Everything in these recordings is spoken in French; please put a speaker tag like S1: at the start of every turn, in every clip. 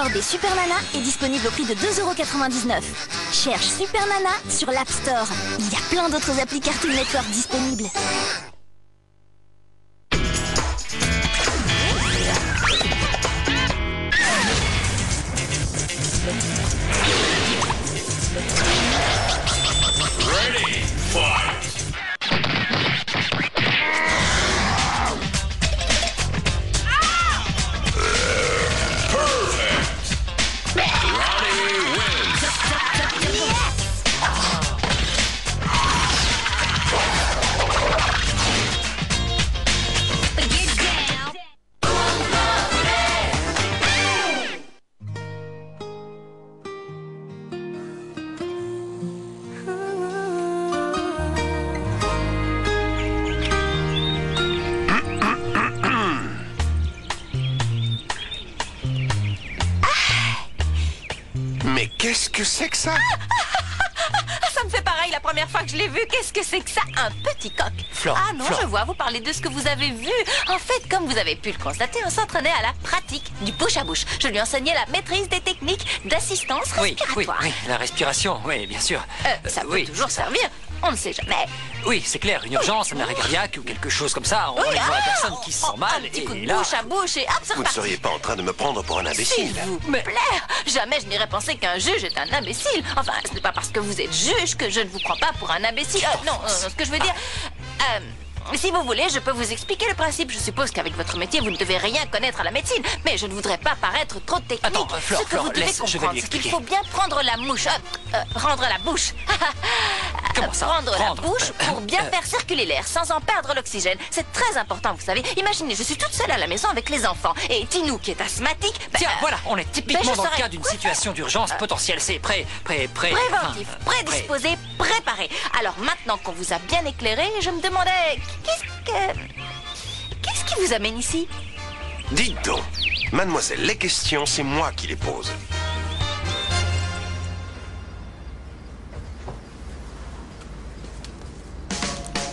S1: Le des Super Nana est disponible au prix de 2,99 €. Cherche Super Nana sur l'App Store. Il y a plein d'autres applis Cartoon Network disponibles.
S2: Ready, fight!
S3: Mais qu'est-ce que c'est que ça?
S4: Ça me fait pareil la première fois que je l'ai vu. Qu'est-ce que c'est que ça? Un petit coq.
S5: Flore,
S4: Ah non,
S5: Flore.
S4: je vois, vous parlez de ce que vous avez vu. En fait, comme vous avez pu le constater, on s'entraînait à la pratique du bouche à bouche. Je lui enseignais la maîtrise des techniques d'assistance respiratoire.
S5: Oui, la respiration, oui, bien sûr.
S4: Ça peut
S5: oui,
S4: toujours servir, on ne sait jamais.
S5: Oui, c'est clair, une urgence, un arrêt cardiaque ou quelque chose comme ça, on
S4: Oui,
S5: voit la personne qui se sent
S4: un
S5: mal
S4: petit coup de
S5: et là...
S4: bouche à bouche et hop, c'est
S3: Vous ne
S4: reparti.
S3: seriez pas en train de me prendre pour un
S4: S'il
S3: imbécile?
S4: vous plaît, jamais je n'irais penser qu'un juge est un imbécile. Enfin, ce n'est pas parce que vous êtes juge que je ne vous prends pas pour un imbécile. Non, ce que je veux dire... si vous voulez, je peux vous expliquer le principe. Je suppose qu'avec votre métier, vous ne devez rien connaître à la médecine. Mais je ne voudrais pas paraître trop technique.
S5: Attends, Flore,
S4: ce que vous devez
S5: laisse, je vais
S4: comprendre,
S5: lui
S4: c'est qu'il
S5: expliquer.
S4: faut bien prendre la mouche. Rendre la bouche.
S5: Comment ça,
S4: Prendre la
S5: prendre
S4: bouche pour bien faire circuler l'air sans en perdre l'oxygène. C'est très important, vous savez. Imaginez, je suis toute seule à la maison avec les enfants. Et Tinou, qui est asthmatique...
S5: Tiens, voilà, on est typiquement
S4: je
S5: dans le
S4: saurais
S5: cas d'une
S4: quoi
S5: situation d'urgence potentielle. C'est
S4: Préventif,
S5: enfin,
S4: prédisposé, préparé. Alors maintenant qu'on vous a bien éclairé, je me demandais... Qu'est-ce qui vous amène ici?
S3: Dites donc, mademoiselle, les questions, c'est moi qui les pose.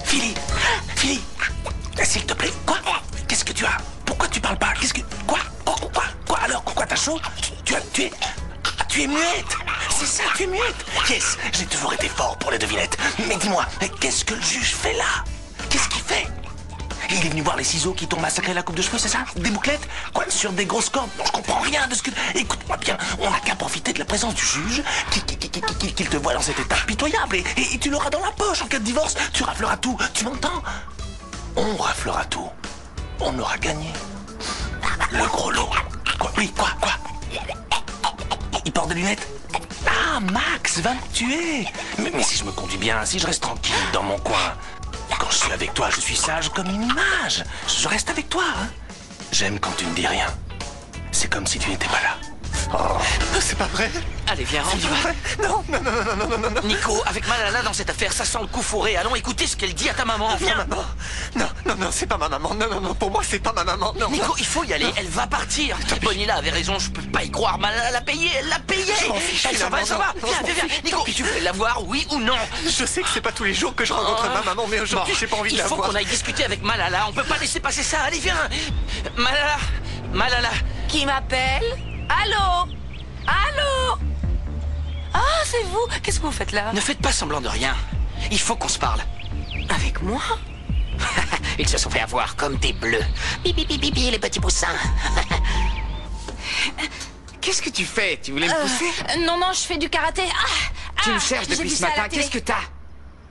S6: Philly, s'il te plaît, quoi? Qu'est-ce que tu as? Pourquoi tu parles pas? Qu'est-ce que... Quoi? Quoi alors? Pourquoi t'as chaud? Tu es muette? C'est ça, tu es muette? Yes, j'ai toujours été fort pour les devinettes. Mais dis-moi, qu'est-ce que le juge fait là? Qu'est-ce qu'il fait? Il est venu voir les ciseaux qui t'ont massacré la coupe de cheveux, c'est ça? Des bouclettes? Quoi, sur des grosses cordes? Non, je comprends rien de ce que... Écoute-moi bien, on n'a qu'à profiter de la présence du juge, qu'il te voit dans cet état pitoyable, et tu l'auras dans la poche en cas de divorce. Tu rafleras tout, tu m'entends? On raflera tout. On aura gagné. Le gros lot. Quoi? Oui, quoi? Il porte des lunettes? Ah, Max va me tuer. Mais si je me conduis bien, si je reste tranquille dans mon coin... Quand je suis avec toi, je suis sage comme une image. Je reste avec toi, hein. J'aime quand tu ne dis rien. C'est comme si tu n'étais pas là.
S3: Oh, c'est pas vrai?
S5: Allez, viens, on y va.
S3: Non.
S6: Nico, avec Malala dans cette affaire, ça sent le coup fourré. Allons écouter ce qu'elle dit à ta maman. Viens.
S3: Maman. Non, c'est pas ma maman. Non, pour moi, c'est pas ma maman. Non.
S6: Nico, il faut y aller. Elle va partir. Bonilla avait raison, je peux pas y croire. Malala l'a payé, elle l'a payé.
S3: Je m'en fiche,
S6: Elle s'en va, elle s'en va. Viens. Nico, tu veux la voir, oui ou non?
S3: Je sais que c'est pas tous les jours que je rencontre ma maman, mais aujourd'hui, j'ai pas envie de la voir.
S6: Il faut qu'on aille discuter avec Malala. On peut pas laisser passer ça. Allez, viens. Malala.
S4: Qui m'appelle? Allô? Ah, c'est vous? Qu'est-ce que vous faites là?
S6: Ne faites pas semblant de rien. Il faut qu'on se parle.
S4: Avec moi?
S6: Ils se sont fait avoir comme des bleus. Pipi, les petits poussins.
S7: Qu'est-ce que tu fais? Tu voulais me pousser?
S4: Non, je fais du karaté.
S7: Tu me cherches
S4: j'ai
S7: depuis
S4: vu
S7: ce
S4: ça à la
S7: matin.
S4: télé.
S7: Qu'est-ce que t'as?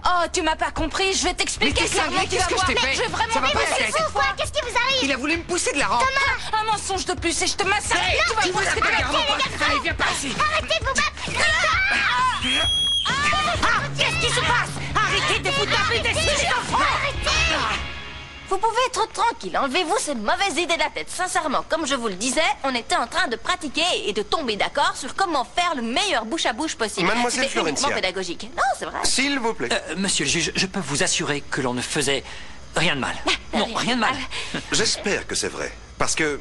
S4: Oh, tu m'as pas compris, je vais
S7: Mais
S4: t'expliquer
S7: t'es cinglé,
S4: tu vas
S7: qu'est-ce que
S4: voir.
S7: je t'ai
S4: Mais
S7: fait?
S4: je vais vraiment
S7: Ça va pas la
S4: m'énerver
S7: tête.
S4: cette fois.
S1: Qu'est-ce qui vous arrive?
S7: Il a voulu me pousser de la rampe.
S4: Un mensonge de plus et je te massacre.
S7: Hey,
S4: tu vas
S7: tu
S4: voir
S7: veux
S4: ce
S7: la
S4: que tu vas
S7: bagarre
S4: faire.
S7: en bas? Allez, viens par ici.
S1: Arrêtez de vous battre!
S4: Qu'est-ce qui se passe? Arrêtez de vous taper des sujets d'enfants. Vous pouvez être tranquille, enlevez-vous ces mauvaises idées de la tête. Sincèrement, comme je vous le disais, on était en train de pratiquer et de tomber d'accord sur comment faire le meilleur bouche à bouche possible.
S3: Mademoiselle
S4: C'était uniquement
S3: Florencia.
S4: pédagogique. Non, c'est vrai.
S3: S'il vous plaît.
S5: Monsieur le juge, je peux vous assurer que l'on ne faisait rien de mal. Non, rien de mal.
S3: J'espère que c'est vrai. Parce que,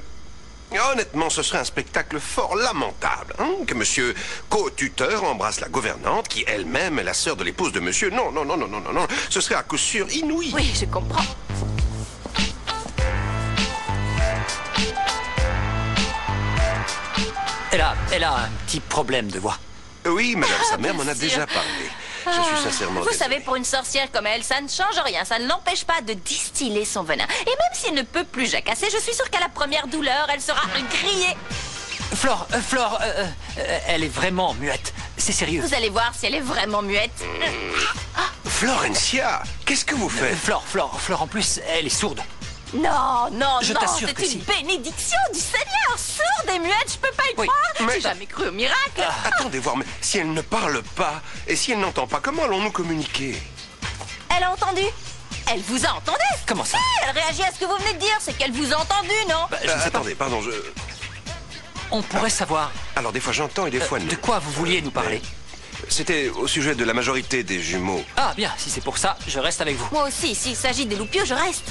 S3: honnêtement, ce serait un spectacle fort lamentable. Que monsieur co-tuteur embrasse la gouvernante, qui elle-même est la sœur de l'épouse de monsieur. Non. Ce serait à coup sûr inouï.
S4: Oui, je comprends.
S5: Elle a un petit problème de voix.
S3: Oui, madame, sa mère m'en a
S4: sûr.
S3: déjà parlé. Je suis sincèrement
S4: Vous
S3: désolé.
S4: savez, pour une sorcière comme elle, ça ne change rien. Ça ne l'empêche pas de distiller son venin. Et même si elle ne peut plus jacasser, je suis sûre qu'à la première douleur, elle sera grillée.
S5: Flore, elle est vraiment muette. C'est sérieux.
S4: Vous allez voir si elle est vraiment muette.
S3: Florencia, qu'est-ce que vous faites?
S5: Flore, en plus, elle est sourde.
S4: Non, non,
S5: Je
S4: non,
S5: t'assure
S4: c'est
S5: que
S4: une
S5: si.
S4: bénédiction du Seigneur. Sourde et muette, je peux pas y
S5: Oui,
S4: croire.
S3: mais-
S4: J'ai jamais cru au miracle.
S3: Attendez voir, mais si elle ne parle pas, et si elle n'entend pas, comment allons-nous communiquer?
S4: Elle a entendu. Elle vous a entendu.
S5: Comment ça?
S4: Si, elle réagit à ce que vous venez de dire. C'est qu'elle vous a entendu, non?
S5: Je ne sais pas.
S3: Attendez, pardon,
S5: On pourrait savoir
S3: Alors, des fois j'entends et des fois non.
S5: de quoi vous vouliez nous parler.
S3: C'était au sujet de la majorité des jumeaux.
S5: Ah, bien, si c'est pour ça, je reste avec vous.
S4: Moi aussi, s'il s'agit des loupieux, je reste.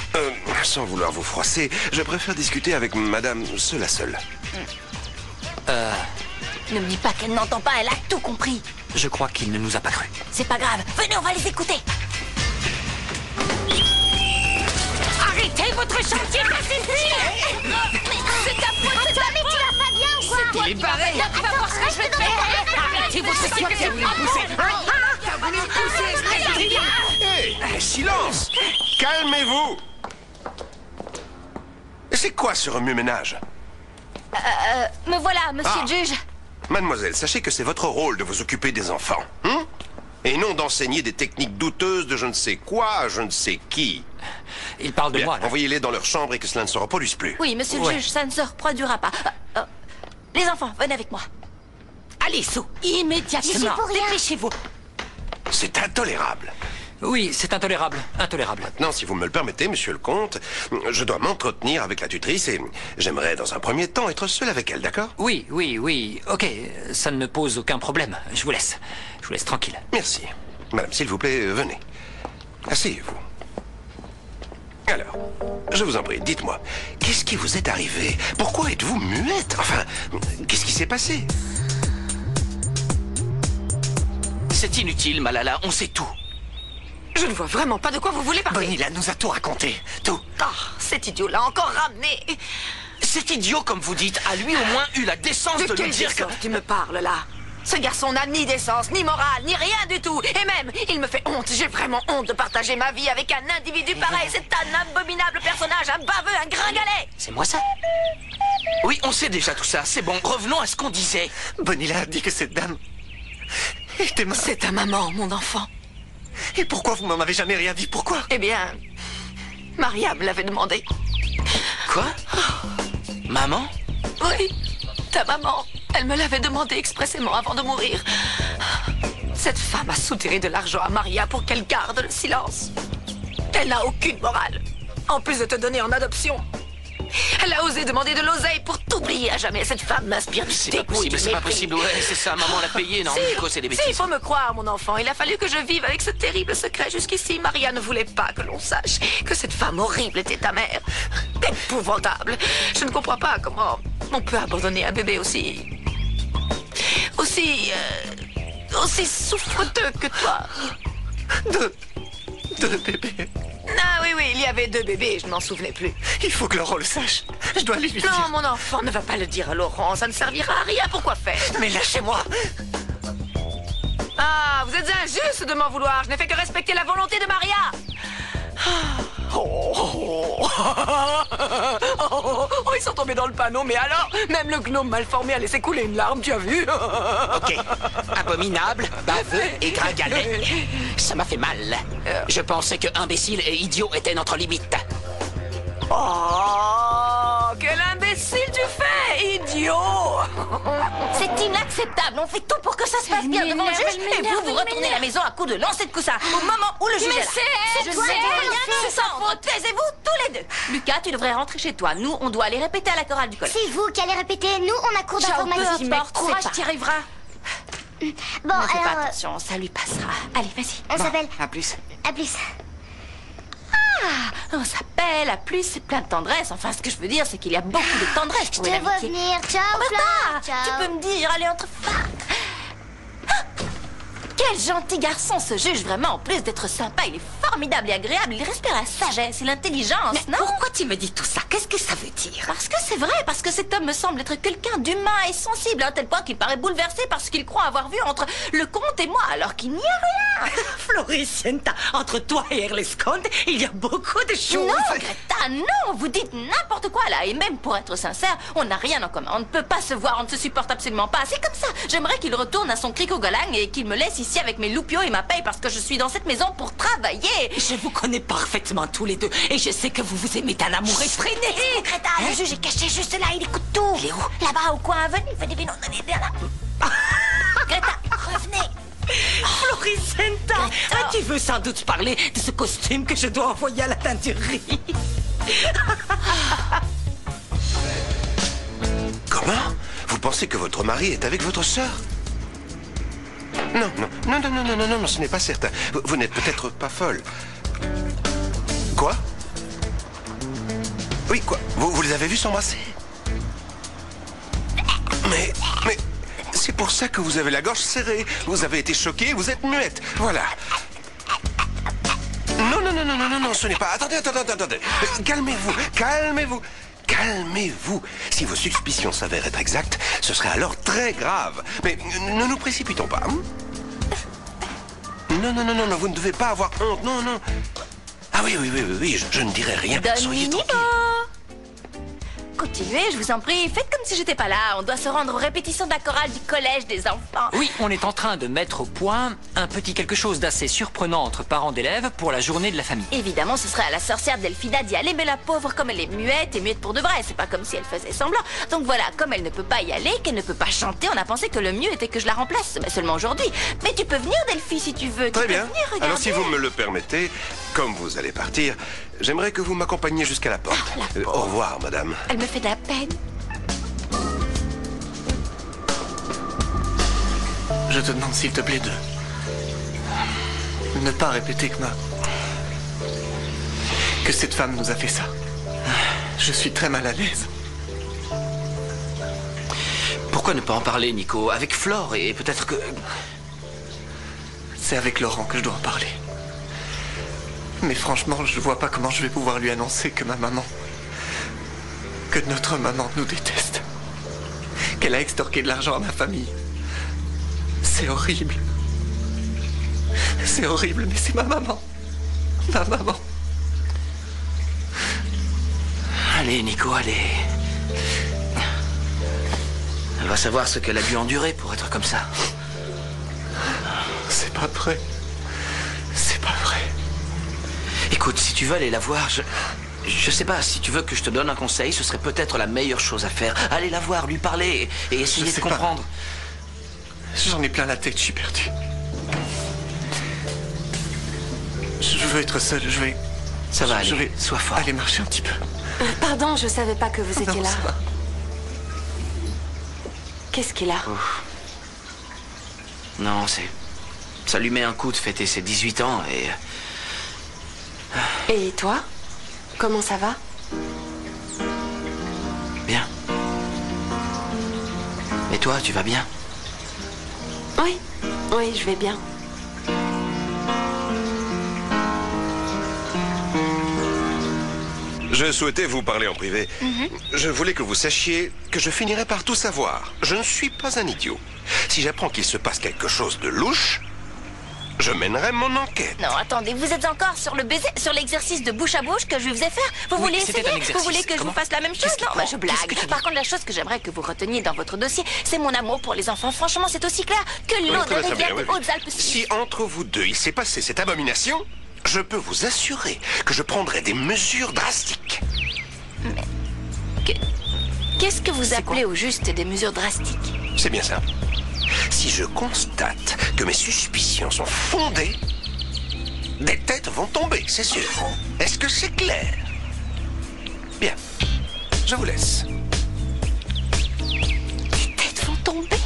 S3: Sans vouloir vous froisser, je préfère discuter avec madame seule à seule.
S4: Ne me dis pas qu'elle n'entend pas, elle a tout compris.
S5: Je crois qu'il ne nous a pas cru.
S4: C'est pas grave, venez, on va les écouter. Arrêtez votre chantier, c'est ta faute, c'est ta
S1: Mais tu vas pas bien ou quoi?
S7: Il est barré.
S4: Tu vas voir ce que je vais te faire. Arrêtez votre
S7: C'est toi qui as voulu me pousser. T'as voulu me pousser, espèce d'idiot.
S3: Hé, silence! Calmez-vous! C'est quoi ce remue-ménage?
S4: Me voilà, monsieur le juge.
S3: Mademoiselle, sachez que c'est votre rôle de vous occuper des enfants, hein? Et non d'enseigner des techniques douteuses de je ne sais quoi à je ne sais qui.
S5: Il parle de
S3: Bien,
S5: moi, là.
S3: envoyez-les dans leur chambre et que cela ne se reproduise plus.
S4: Oui, monsieur le
S5: Ouais.
S4: juge, ça ne se reproduira pas. Les enfants, venez avec moi.
S7: Allez, Sou.
S4: Immédiatement.
S1: J'y suis pour rien.
S4: Dépêchez-vous.
S3: C'est intolérable.
S5: Oui, c'est intolérable. Intolérable.
S3: Maintenant, si vous me le permettez, monsieur le comte, je dois m'entretenir avec la tutrice et j'aimerais dans un premier temps être seul avec elle, d'accord?
S5: Oui. Ok, ça ne me pose aucun problème. Je vous laisse tranquille.
S3: Merci. Madame, s'il vous plaît, venez. Asseyez-vous. Alors, je vous en prie, dites-moi, qu'est-ce qui vous est arrivé? Pourquoi êtes-vous muette? Enfin, qu'est-ce qui s'est passé?
S6: C'est inutile, Malala, on sait tout.
S7: Je ne vois vraiment pas de quoi vous voulez parler.
S6: Bonilla nous a tout raconté. Tout.
S7: Ah, cet idiot l'a encore ramené.
S6: Cet idiot, comme vous dites, a lui au moins eu la décence de
S7: De
S6: nous
S7: quelle
S6: dire que...
S7: décence tu me parles, là? Ce garçon n'a ni décence, ni morale, ni rien du tout. Et même, il me fait honte. J'ai vraiment honte de partager ma vie avec un individu pareil. C'est un abominable personnage, un baveux, un gringalet.
S5: C'est moi ça?
S6: Oui, on sait déjà tout ça, c'est bon. Revenons à ce qu'on disait.
S8: Bonilla a dit que cette dame était morte.
S7: C'est ta maman, mon enfant.
S8: Et pourquoi vous m'en avez jamais rien dit? Pourquoi?
S7: Eh bien, Maria me l'avait demandé.
S6: Quoi? Maman?
S7: Oui, ta maman. Elle me l'avait demandé expressément avant de mourir. Cette femme a soutiré de l'argent à Maria pour qu'elle garde le silence. Elle n'a aucune morale. En plus de te donner en adoption. Elle a osé demander de l'oseille pour t'oublier à jamais. Cette femme m'inspire du
S6: C'est pas
S7: dégoût et
S6: possible,
S7: du
S6: c'est pas
S7: mépris.
S6: possible. Ouais, c'est ça, maman l'a payé. Non, Nico, c'est des
S7: Si,
S6: bêtises.
S7: faut me croire, mon enfant. Il a fallu que je vive avec ce terrible secret. Jusqu'ici, Maria ne voulait pas que l'on sache que cette femme horrible était ta mère. Épouvantable. Je ne comprends pas comment on peut abandonner un bébé aussi souffreteux que toi.
S8: Deux bébés.
S7: Ah oui, il y avait 2 bébés, je ne m'en souvenais plus.
S8: Il faut que Laurent le sache. Je dois lui dire.
S7: Non, mon enfant, ne va pas le dire à Laurent, ça ne servira à rien, pourquoi faire?
S8: Mais lâchez-moi.
S7: Ah, vous êtes injuste de m'en vouloir, je n'ai fait que respecter la volonté de Maria. Oh, ils sont tombés dans le panneau, mais alors, même le gnome mal formé a laissé couler une larme, tu as vu?
S9: Ok, abominable, baveux et gringalet. Ça m'a fait mal. Je pensais que imbécile et idiot étaient notre limite.
S7: Oh, quel imbécile tu fais, idiot!
S4: C'est inacceptable. On fait tout pour que ça se passe bien devant le juge. Et vous retournez à la maison à coups de lancer de coussins. Au moment où le juge est là.
S1: C'est toi qui
S4: rien,
S1: l'as
S4: c'est sa faute. Taisez-vous tous les deux. Lucas, tu devrais rentrer chez toi. Nous, on doit aller répéter à la chorale du collège.
S1: C'est vous qui allez répéter. Nous, on a cours
S4: Ciao, peu
S1: d'informatique.
S4: importe, courage, t'y arriveras.
S1: Bon,
S4: Ne fais pas
S1: alors,
S4: attention, ça lui passera. Allez, vas-y.
S1: on s'appelle.
S8: À plus.
S1: À plus.
S4: On s'appelle à plus, c'est plein de tendresse. Enfin, ce que je veux dire, c'est qu'il y a beaucoup de tendresse
S1: Je
S4: pour
S1: te
S4: une
S1: vois
S4: amitié.
S1: venir. Ciao,
S4: Roberta,
S1: Flore. Ciao.
S4: tu peux me dire, allez, entre femmes. Ah, quel gentil garçon, ce juge, vraiment. En plus d'être sympa, il est formidable et agréable. Il respire la sagesse et l'intelligence,
S7: Mais
S4: non?
S7: pourquoi tu me dis tout ça? Qu'est-ce que ça veut dire?
S4: Parce que c'est vrai, parce que cet homme me semble être quelqu'un d'humain et sensible, à un tel point qu'il paraît bouleversé par ce qu'il croit avoir vu entre le comte et moi, alors qu'il n'y a rien.
S7: Floricienta, entre toi et Erlesconte, il y a beaucoup de choses.
S4: Non, Greta, non, vous dites n'importe quoi là. Et même pour être sincère, on n'a rien en commun. On ne peut pas se voir, on ne se supporte absolument pas. C'est comme ça. J'aimerais qu'il retourne à son cricogolang et qu'il me laisse ici avec mes loupiaux et ma paye parce que je suis dans cette maison pour travailler.
S7: Je vous connais parfaitement tous les deux et je sais que vous vous aimez d'un amour effréné.
S4: Greta, le juge est caché juste là, il écoute tout.
S7: Il est où?
S4: Là-bas au coin, venez, viens là. Greta, revenez.
S7: Floricenta, tu veux sans doute parler de ce costume que je dois envoyer à la teinturerie.
S3: Comment? Vous pensez que votre mari est avec votre sœur? Non, ce n'est pas certain. Vous n'êtes peut-être pas folle. Quoi? Oui, quoi? Vous les avez vus s'embrasser? Mais... C'est pour ça que vous avez la gorge serrée. Vous avez été choquée, vous êtes muette. Voilà. Non, ce n'est pas... Attendez. Calmez-vous. Si vos suspicions s'avèrent être exactes, ce serait alors très grave. Mais ne nous précipitons pas. Non, vous ne devez pas avoir honte. Non. Ah oui, je ne dirai rien. Soyez tranquille.
S4: Continuez, je vous en prie. Faites comme si j'étais pas là. On doit se rendre aux répétitions de la chorale du collège des enfants.
S5: Oui, on est en train de mettre au point un petit quelque chose d'assez surprenant entre parents d'élèves pour la journée de la famille.
S4: Évidemment, ce serait à la sorcière Delphina d'y aller, mais la pauvre, comme elle est muette et muette pour de vrai, c'est pas comme si elle faisait semblant. Donc voilà, comme elle ne peut pas y aller, qu'elle ne peut pas chanter, on a pensé que le mieux était que je la remplace, mais seulement aujourd'hui. Mais tu peux venir, Delphi, si tu veux.
S3: Très bien.
S4: Venir,
S3: alors si vous me le permettez, comme vous allez partir, j'aimerais que vous m'accompagniez jusqu'à la porte. Au revoir, madame.
S4: Elle me fait de la peine.
S8: Je te demande s'il te plaît de ne pas répéter que cette femme nous a fait ça. Je suis très mal à l'aise.
S6: Pourquoi ne pas en parler, Nico? Avec Flore et peut-être que...
S8: C'est avec Laurent que je dois en parler. Mais franchement, je vois pas comment je vais pouvoir lui annoncer que notre maman nous déteste. Qu'elle a extorqué de l'argent à ma famille. C'est horrible. C'est horrible, mais c'est ma maman. Ma maman.
S6: Allez, Nico, allez. Elle va savoir ce qu'elle a dû endurer pour être comme ça.
S8: C'est pas vrai. C'est pas vrai.
S6: Écoute, si tu veux aller la voir, je sais pas, si tu veux que je te donne un conseil, ce serait peut-être la meilleure chose à faire. Aller la voir, lui parler et essayer de comprendre.
S8: J'en ai plein la tête, je suis perdu. Je veux être seul, je vais...
S6: Ça va
S8: je
S6: aller,
S8: vais
S6: sois fort.
S8: aller marcher un petit peu.
S7: Pardon, je savais pas que vous étiez
S8: Non,
S7: là.
S8: ça va.
S7: Qu'est-ce qu'il a?
S6: Non, ça lui met un coup de fêter ses 18 ans et...
S7: Et toi? Comment ça va?
S6: Bien. Et toi, tu vas bien?
S7: Oui, je vais bien.
S3: Je souhaitais vous parler en privé. Je voulais que vous sachiez que je finirai par tout savoir. Je ne suis pas un idiot. Si j'apprends qu'il se passe quelque chose de louche, je mènerai mon enquête.
S4: Non, attendez, vous êtes encore sur le baiser, sur l'exercice de bouche à bouche que je vous faisais faire. Vous
S5: Oui,
S4: voulez
S5: c'était
S4: essayer?
S5: un exercice.
S4: Vous voulez que je
S5: Comment?
S4: vous fasse la même chose?
S5: Qu'est-ce qui
S4: Non,
S5: prend?
S4: je
S5: Qu'est-ce que tu
S4: blague.
S5: dis?
S4: Par contre, la chose que j'aimerais que vous reteniez dans votre dossier, c'est mon amour pour les enfants. Franchement, c'est aussi clair que l'eau
S3: Très
S4: des
S3: bien,
S4: rivières
S3: oui.
S4: des Hautes-Alpes.
S3: Si entre vous deux, il s'est passé cette abomination, je peux vous assurer que je prendrai des mesures drastiques.
S4: Qu'est-ce que vous appelez au juste des mesures drastiques?
S3: C'est bien simple. Si je constate que mes suspicions sont fondées, des têtes vont tomber, c'est sûr. Est-ce que c'est clair? Bien. Je vous laisse.
S4: Les têtes vont tomber.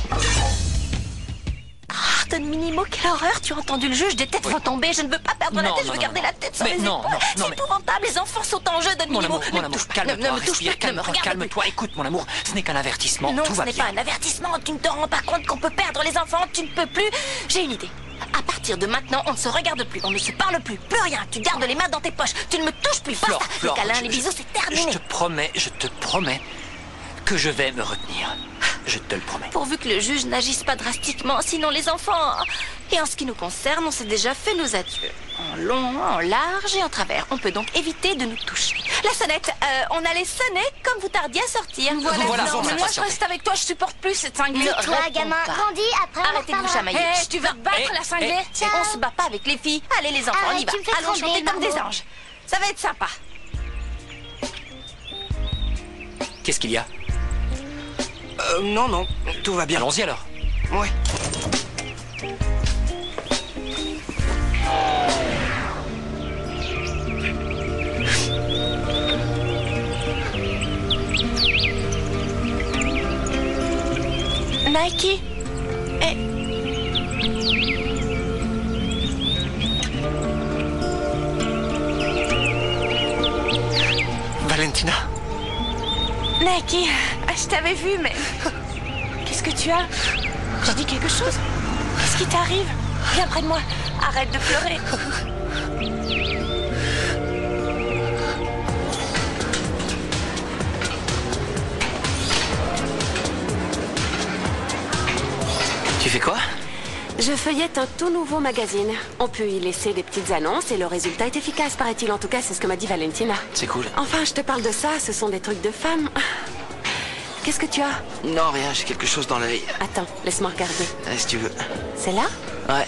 S4: Arden Minimo, quelle horreur! Tu as entendu le juge, des têtes vont tomber. Je ne veux pas perdre la
S5: Non,
S4: tête, je
S5: non,
S4: veux
S5: non,
S4: garder
S5: non.
S4: la tête sur
S5: Mais
S4: les
S5: non,
S4: épaules.
S5: non,
S4: C'est
S5: non, mais-
S4: épouvantable, les enfants sont en jeu, Don
S5: Mon
S4: Minimo.
S5: amour,
S4: Ne me touche pas, ne
S5: calme-toi,
S4: me touche
S5: respire,
S4: plus, ne me
S5: calme-toi,
S4: regarde plus.
S5: calme-toi. Écoute, mon amour, ce n'est qu'un avertissement.
S4: Non,
S5: Tout
S4: ce
S5: va
S4: n'est
S5: bien.
S4: pas un avertissement. Tu ne te rends pas compte qu'on peut perdre les enfants. Tu ne peux plus. J'ai une idée. À partir partir de maintenant, on ne se regarde plus, on ne se parle plus, plus rien. Tu gardes les mains dans tes poches, tu ne me touches plus, basta. Les câlins, les bisous, c'est terminé.
S5: Je te promets que je vais me retenir. Je te le promets.
S4: Pourvu que le juge n'agisse pas drastiquement, sinon les enfants... Et en ce qui nous concerne, on s'est déjà fait nos adieux. En long, en large et en travers. On peut donc éviter de nous toucher. La sonnette, on allait sonner comme vous tardiez à sortir.
S5: Voilà,
S4: non, mais moi je
S5: patientez.
S4: reste avec toi, je supporte plus cette cinglée.
S1: Toi, gamin, grandis, après on
S4: Arrêtez de vous
S1: reparlera.
S4: chamailler.
S7: Hé, tu vas te battre, la cinglée?
S4: On se bat pas avec les filles. Allez les enfants, on y
S1: Arrête,
S4: va.
S1: tu me fais
S4: Allons
S1: trembler,
S4: chanter comme des
S1: Margot.
S4: anges. Ça va être sympa.
S5: Qu'est-ce qu'il y a?
S8: Non, tout va bien.
S5: Allons-y alors.
S8: Oui.
S4: Nike.
S8: Valentina.
S4: Nike, je t'avais vu, mais... Qu'est-ce que tu as? J'ai dit quelque chose? Qu'est-ce qui t'arrive? Viens près de moi. Arrête de pleurer.
S6: Tu fais quoi?
S10: Je feuillette un tout nouveau magazine. On peut y laisser des petites annonces et le résultat est efficace, paraît-il. En tout cas, c'est ce que m'a dit Valentina.
S6: C'est cool.
S10: Enfin, je te parle de ça, ce sont des trucs de femmes. Qu'est-ce que tu as?
S6: Non, rien, j'ai quelque chose dans l'œil.
S10: Attends, laisse-moi regarder.
S6: Si tu veux.
S10: C'est là?
S6: Ouais.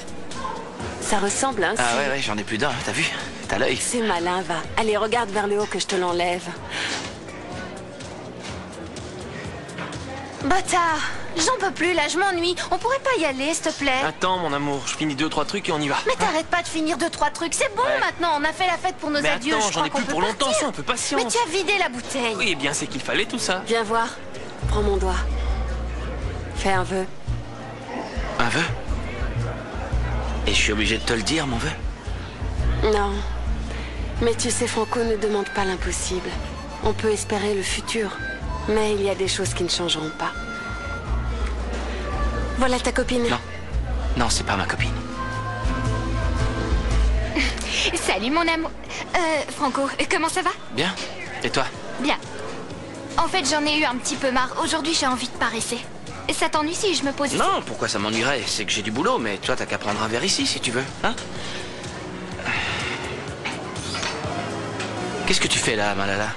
S10: Ça ressemble, hein?
S6: Ah ouais, j'en ai plus d'un, t'as vu? T'as l'œil.
S10: C'est malin, va. Allez, regarde vers le haut que je te l'enlève.
S1: Bâtard, j'en peux plus là, je m'ennuie. On pourrait pas y aller, s'il te plaît?
S8: Attends, mon amour, je finis 2-3 trucs et on y va.
S1: Mais t'arrêtes pas de finir 2-3 trucs, c'est bon maintenant, on a fait la fête pour nos
S8: Mais
S1: adieux.
S8: attends,
S1: je
S8: j'en
S1: crois
S8: ai
S1: qu'on
S8: plus
S1: peut
S8: pour longtemps,
S1: partir.
S8: sois un peu patiente.
S1: Mais tu as vidé la bouteille.
S8: Oui, eh bien, c'est qu'il fallait tout ça.
S10: Viens voir. Prends mon doigt. Fais un vœu.
S6: Un vœu? Et je suis obligé de te le dire, mon vœu?
S10: Non. Mais tu sais, Franco ne demande pas l'impossible. On peut espérer le futur. Mais il y a des choses qui ne changeront pas. Voilà ta copine.
S6: Non. Non, c'est pas ma copine.
S1: Salut mon amour. Franco, comment ça va?
S6: Bien. Et toi?
S1: Bien. En fait, j'en ai eu un petit peu marre. Aujourd'hui, j'ai envie de paresser. Ça t'ennuie si je me pose ici?
S6: Non, pourquoi ça m'ennuierait? C'est que j'ai du boulot, mais toi, t'as qu'à prendre un verre ici, si tu veux, hein? Qu'est-ce que tu fais là, Malala?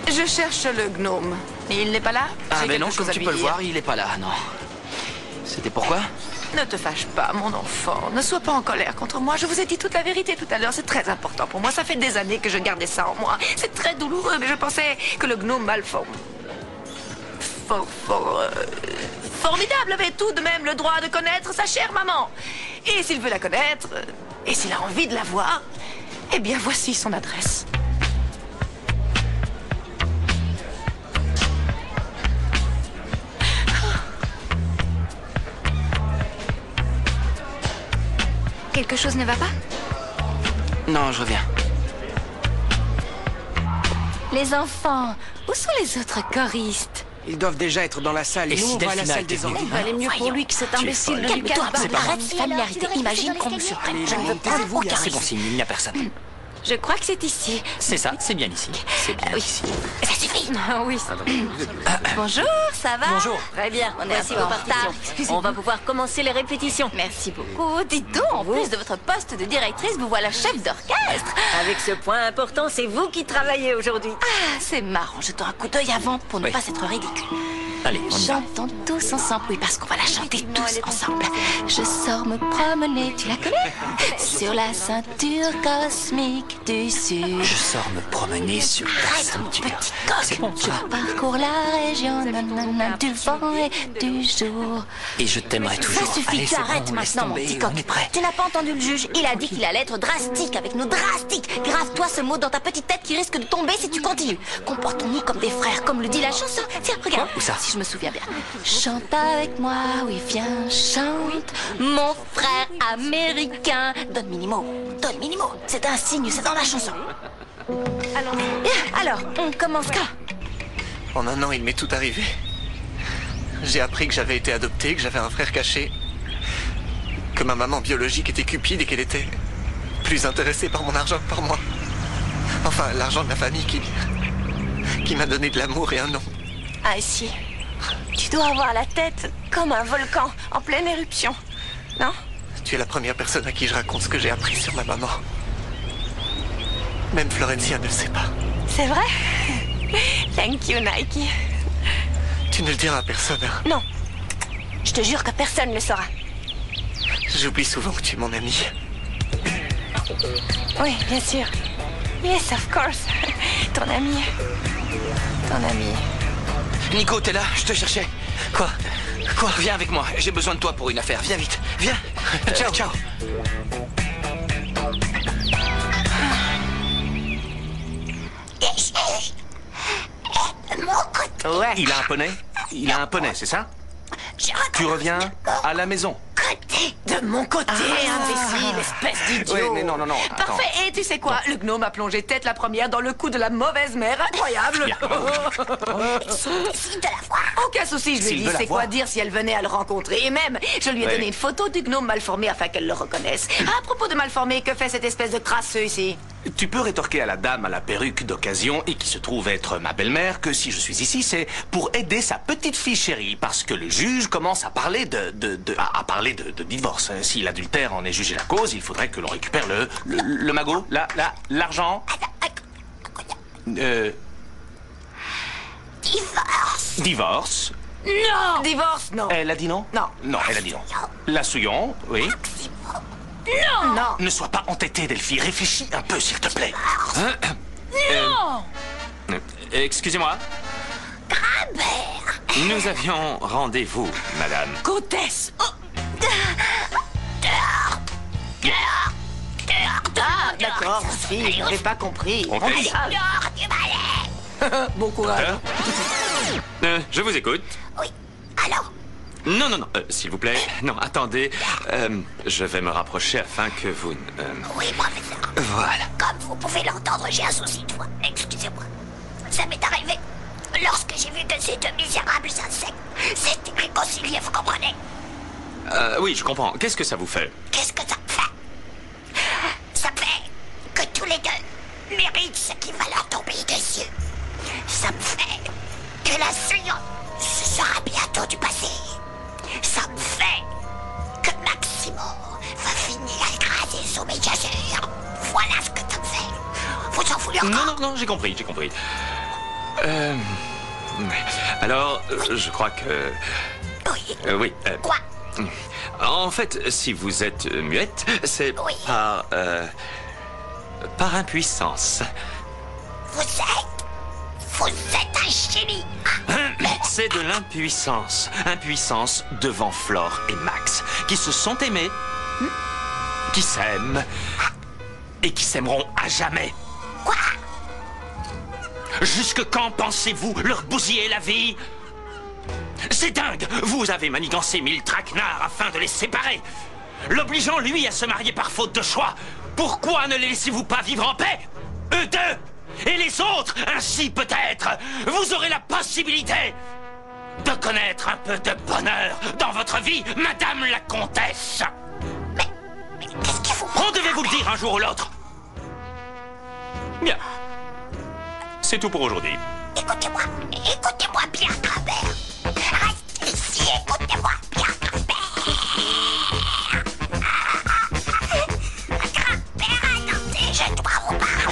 S7: Je cherche le gnome. Et il n'est pas là?
S6: Ah,
S7: J'ai
S6: mais non,
S7: quelque
S6: comme
S7: chose à
S6: tu
S7: lui
S6: peux le
S7: dire.
S6: voir, il est pas là, non. C'était pourquoi?
S7: Ne te fâche pas, mon enfant. Ne sois pas en colère contre moi. Je vous ai dit toute la vérité tout à l'heure. C'est très important pour moi. Ça fait des années que je gardais ça en moi. C'est très douloureux, mais je pensais que le gnome formidable avait tout de même le droit de connaître sa chère maman. Et s'il veut la connaître, et s'il a envie de la voir, eh bien voici son adresse.
S1: Quelque chose ne va pas?
S6: Non, je reviens.
S4: Les enfants, où sont les autres choristes?
S8: Ils doivent déjà être dans la salle.
S5: Et
S8: Nous,
S5: si
S8: on va à la
S5: Delphina
S8: salle
S5: était
S8: des
S5: venue,
S8: enfants.
S10: Il valait mieux pour lui que cet imbécile de Lucas.
S4: Calme-toi,
S5: c'est pas
S4: arrête
S1: Et
S4: cette
S1: alors,
S4: familiarité.
S1: tu veux rester
S4: Imagine
S1: dans
S4: qu'on nous
S1: l'escalier?
S4: surprenne. Je ne veux
S8: Allez,
S4: prendre
S8: taisez-vous,
S4: aucun
S8: garçon.
S5: C'est bon
S4: risque.
S5: signe, il n'y a personne.
S4: Je crois que c'est ici.
S5: C'est ça, c'est bien ici. C'est bien ici.
S4: Ça suffit.
S10: Ah oui.
S4: Bonjour, ça va?
S5: Bonjour.
S10: Très bien.
S4: On est
S10: Voici
S4: un peu
S10: vos
S4: en
S10: partitions.
S4: retard.
S10: On va pouvoir commencer les répétitions.
S4: Merci beaucoup. Dites donc, en plus de votre poste de directrice, vous voilà chef d'orchestre.
S10: Avec ce point important, c'est vous qui travaillez aujourd'hui.
S4: Ah, c'est marrant. Jetons un coup d'œil avant pour ne
S5: Oui.
S4: pas être ridicule.
S5: Allez, on y va.
S4: Chantons tous ensemble, oui, parce qu'on va la chanter tous ensemble. Je sors me promener, tu la connais? Sur la ceinture cosmique du Sud.
S5: Je sors me promener sur la
S4: Arrête, mon
S5: ceinture.
S4: petit coq.
S5: C'est bon, ça va.
S4: Je parcours la région nanana, du vent et du jour.
S5: Et je t'aimerai toujours.
S4: Ça suffit,
S5: Allez,
S4: tu
S5: c'est
S4: arrêtes
S5: bon, laisse
S4: maintenant, mon
S5: tomber,
S4: petit coq.
S5: on est prêt.
S4: Tu n'as pas entendu le juge. Il a dit qu'il allait être drastique avec nous. Drastique. Grave-toi ce mot dans ta petite tête qui risque de tomber si tu continues. Comportons-nous comme des frères, comme le dit la chanson. Tiens, regarde.
S5: Où ça?
S4: Si je me souviens bien. Chante avec moi, oui, viens, chante. Mon frère américain. Donne Minimo. Donne Minimo. C'est un signe, c'est dans la chanson. Alors, on commence quand?
S8: En un an, il m'est tout arrivé. J'ai appris que j'avais été adopté, que j'avais un frère caché. que ma maman biologique était cupide et qu'elle était plus intéressée par mon argent que par moi. Enfin, l'argent de la famille qui m'a donné de l'amour et un nom.
S7: Icy, tu dois avoir la tête comme un volcan en pleine éruption, non?
S8: Tu es la première personne à qui je raconte ce que j'ai appris sur ma maman. Même Florencia ne le sait pas.
S7: C'est vrai? Thank you, Nike.
S8: Tu ne le diras à personne, hein?
S7: Non. Je te jure que personne ne le saura.
S8: J'oublie souvent que tu es mon ami.
S7: Oui, bien sûr. Yes, of course. Ton ami. Ton ami.
S6: Nico, t'es là? Je te cherchais.
S8: Quoi?
S6: Viens avec moi. J'ai besoin de toi pour une affaire. Viens vite. Viens. Ciao. Ciao.
S7: Ouais.
S3: Il a un poney? Il a un poney, c'est ça? Tu reviens à la maison.
S7: De mon côté, imbécile, espèce d'idiot.
S3: Oui, mais non, attends.
S7: Parfait, et tu sais quoi? Le gnome a plongé tête la première dans le coup de la mauvaise mère. Incroyable. Aucun souci, je lui ai dit c'est quoi dire si elle venait à le rencontrer. Et même, je lui ai donné une photo du gnome malformé afin qu'elle le reconnaisse. À propos de malformé, que fait cette espèce de crasseux ici?
S3: Tu peux rétorquer à la dame à la perruque d'occasion et qui se trouve être ma belle-mère que si je suis ici, c'est pour aider sa petite fille chérie parce que le juge commence à parler de divorce. Si l'adultère en est jugé la cause, il faudrait que l'on récupère le magot, l'argent. Divorce.
S7: Non! Divorce, non.
S3: Elle a dit non?
S7: Non.
S3: Non, elle a dit non. La souillon, oui.
S7: Non! Non!
S3: Ne sois pas entêtée, Delphi. Réfléchis un peu, s'il te plaît.
S7: Non!
S5: Excusez-moi. Nous avions rendez-vous, madame.
S7: Comtesse! Ah, d'accord, si, je n'avais pas compris.
S3: On fait.
S7: Bon courage.
S5: Je vous écoute.
S1: Oui, alors?
S5: Non, s'il vous plaît. Non, attendez. Je vais me rapprocher afin que vous...
S1: Oui, professeur.
S5: Voilà.
S1: Comme vous pouvez l'entendre, j'ai un souci de voix. Excusez-moi. Ça m'est arrivé lorsque j'ai vu que ces deux misérables insectes s'étaient réconciliés, vous comprenez?
S5: Oui, je comprends. Qu'est-ce que ça vous fait?
S1: Qu'est-ce que ça me fait? Ça fait que tous les deux méritent ce qui va leur tomber dessus. Ça me fait que la science sera bientôt du passé. Ça me fait que Maximo va finir écrasé sous mes jagères. Voilà ce que ça me fait. Vous en voulez encore?
S5: Non, j'ai compris. Alors, je crois que...
S1: Oui.
S5: Oui.
S1: Quoi?
S5: En fait, si vous êtes muette, c'est
S1: Oui.
S5: par impuissance.
S1: Vous êtes un génie.
S5: C'est de l'impuissance. Impuissance devant Flore et Max, qui se sont aimés, qui s'aiment, et qui s'aimeront à jamais.
S1: Quoi?
S5: Jusque quand pensez-vous leur bousiller la vie? C'est dingue! Vous avez manigancé 1000 traquenards afin de les séparer, l'obligeant lui à se marier par faute de choix. Pourquoi ne les laissez-vous pas vivre en paix? Eux deux! Et les autres, ainsi peut-être, vous aurez la possibilité de connaître un peu de bonheur dans votre vie, Madame la Comtesse.
S1: Mais qu'est-ce qu'il faut?
S5: On devait vous le dire un jour ou l'autre. Bien. C'est tout pour aujourd'hui.
S1: Écoutez-moi bien, Grabert. Restez ici, écoutez-moi bien, Grabert. Grabert, attendez, je dois vous parler.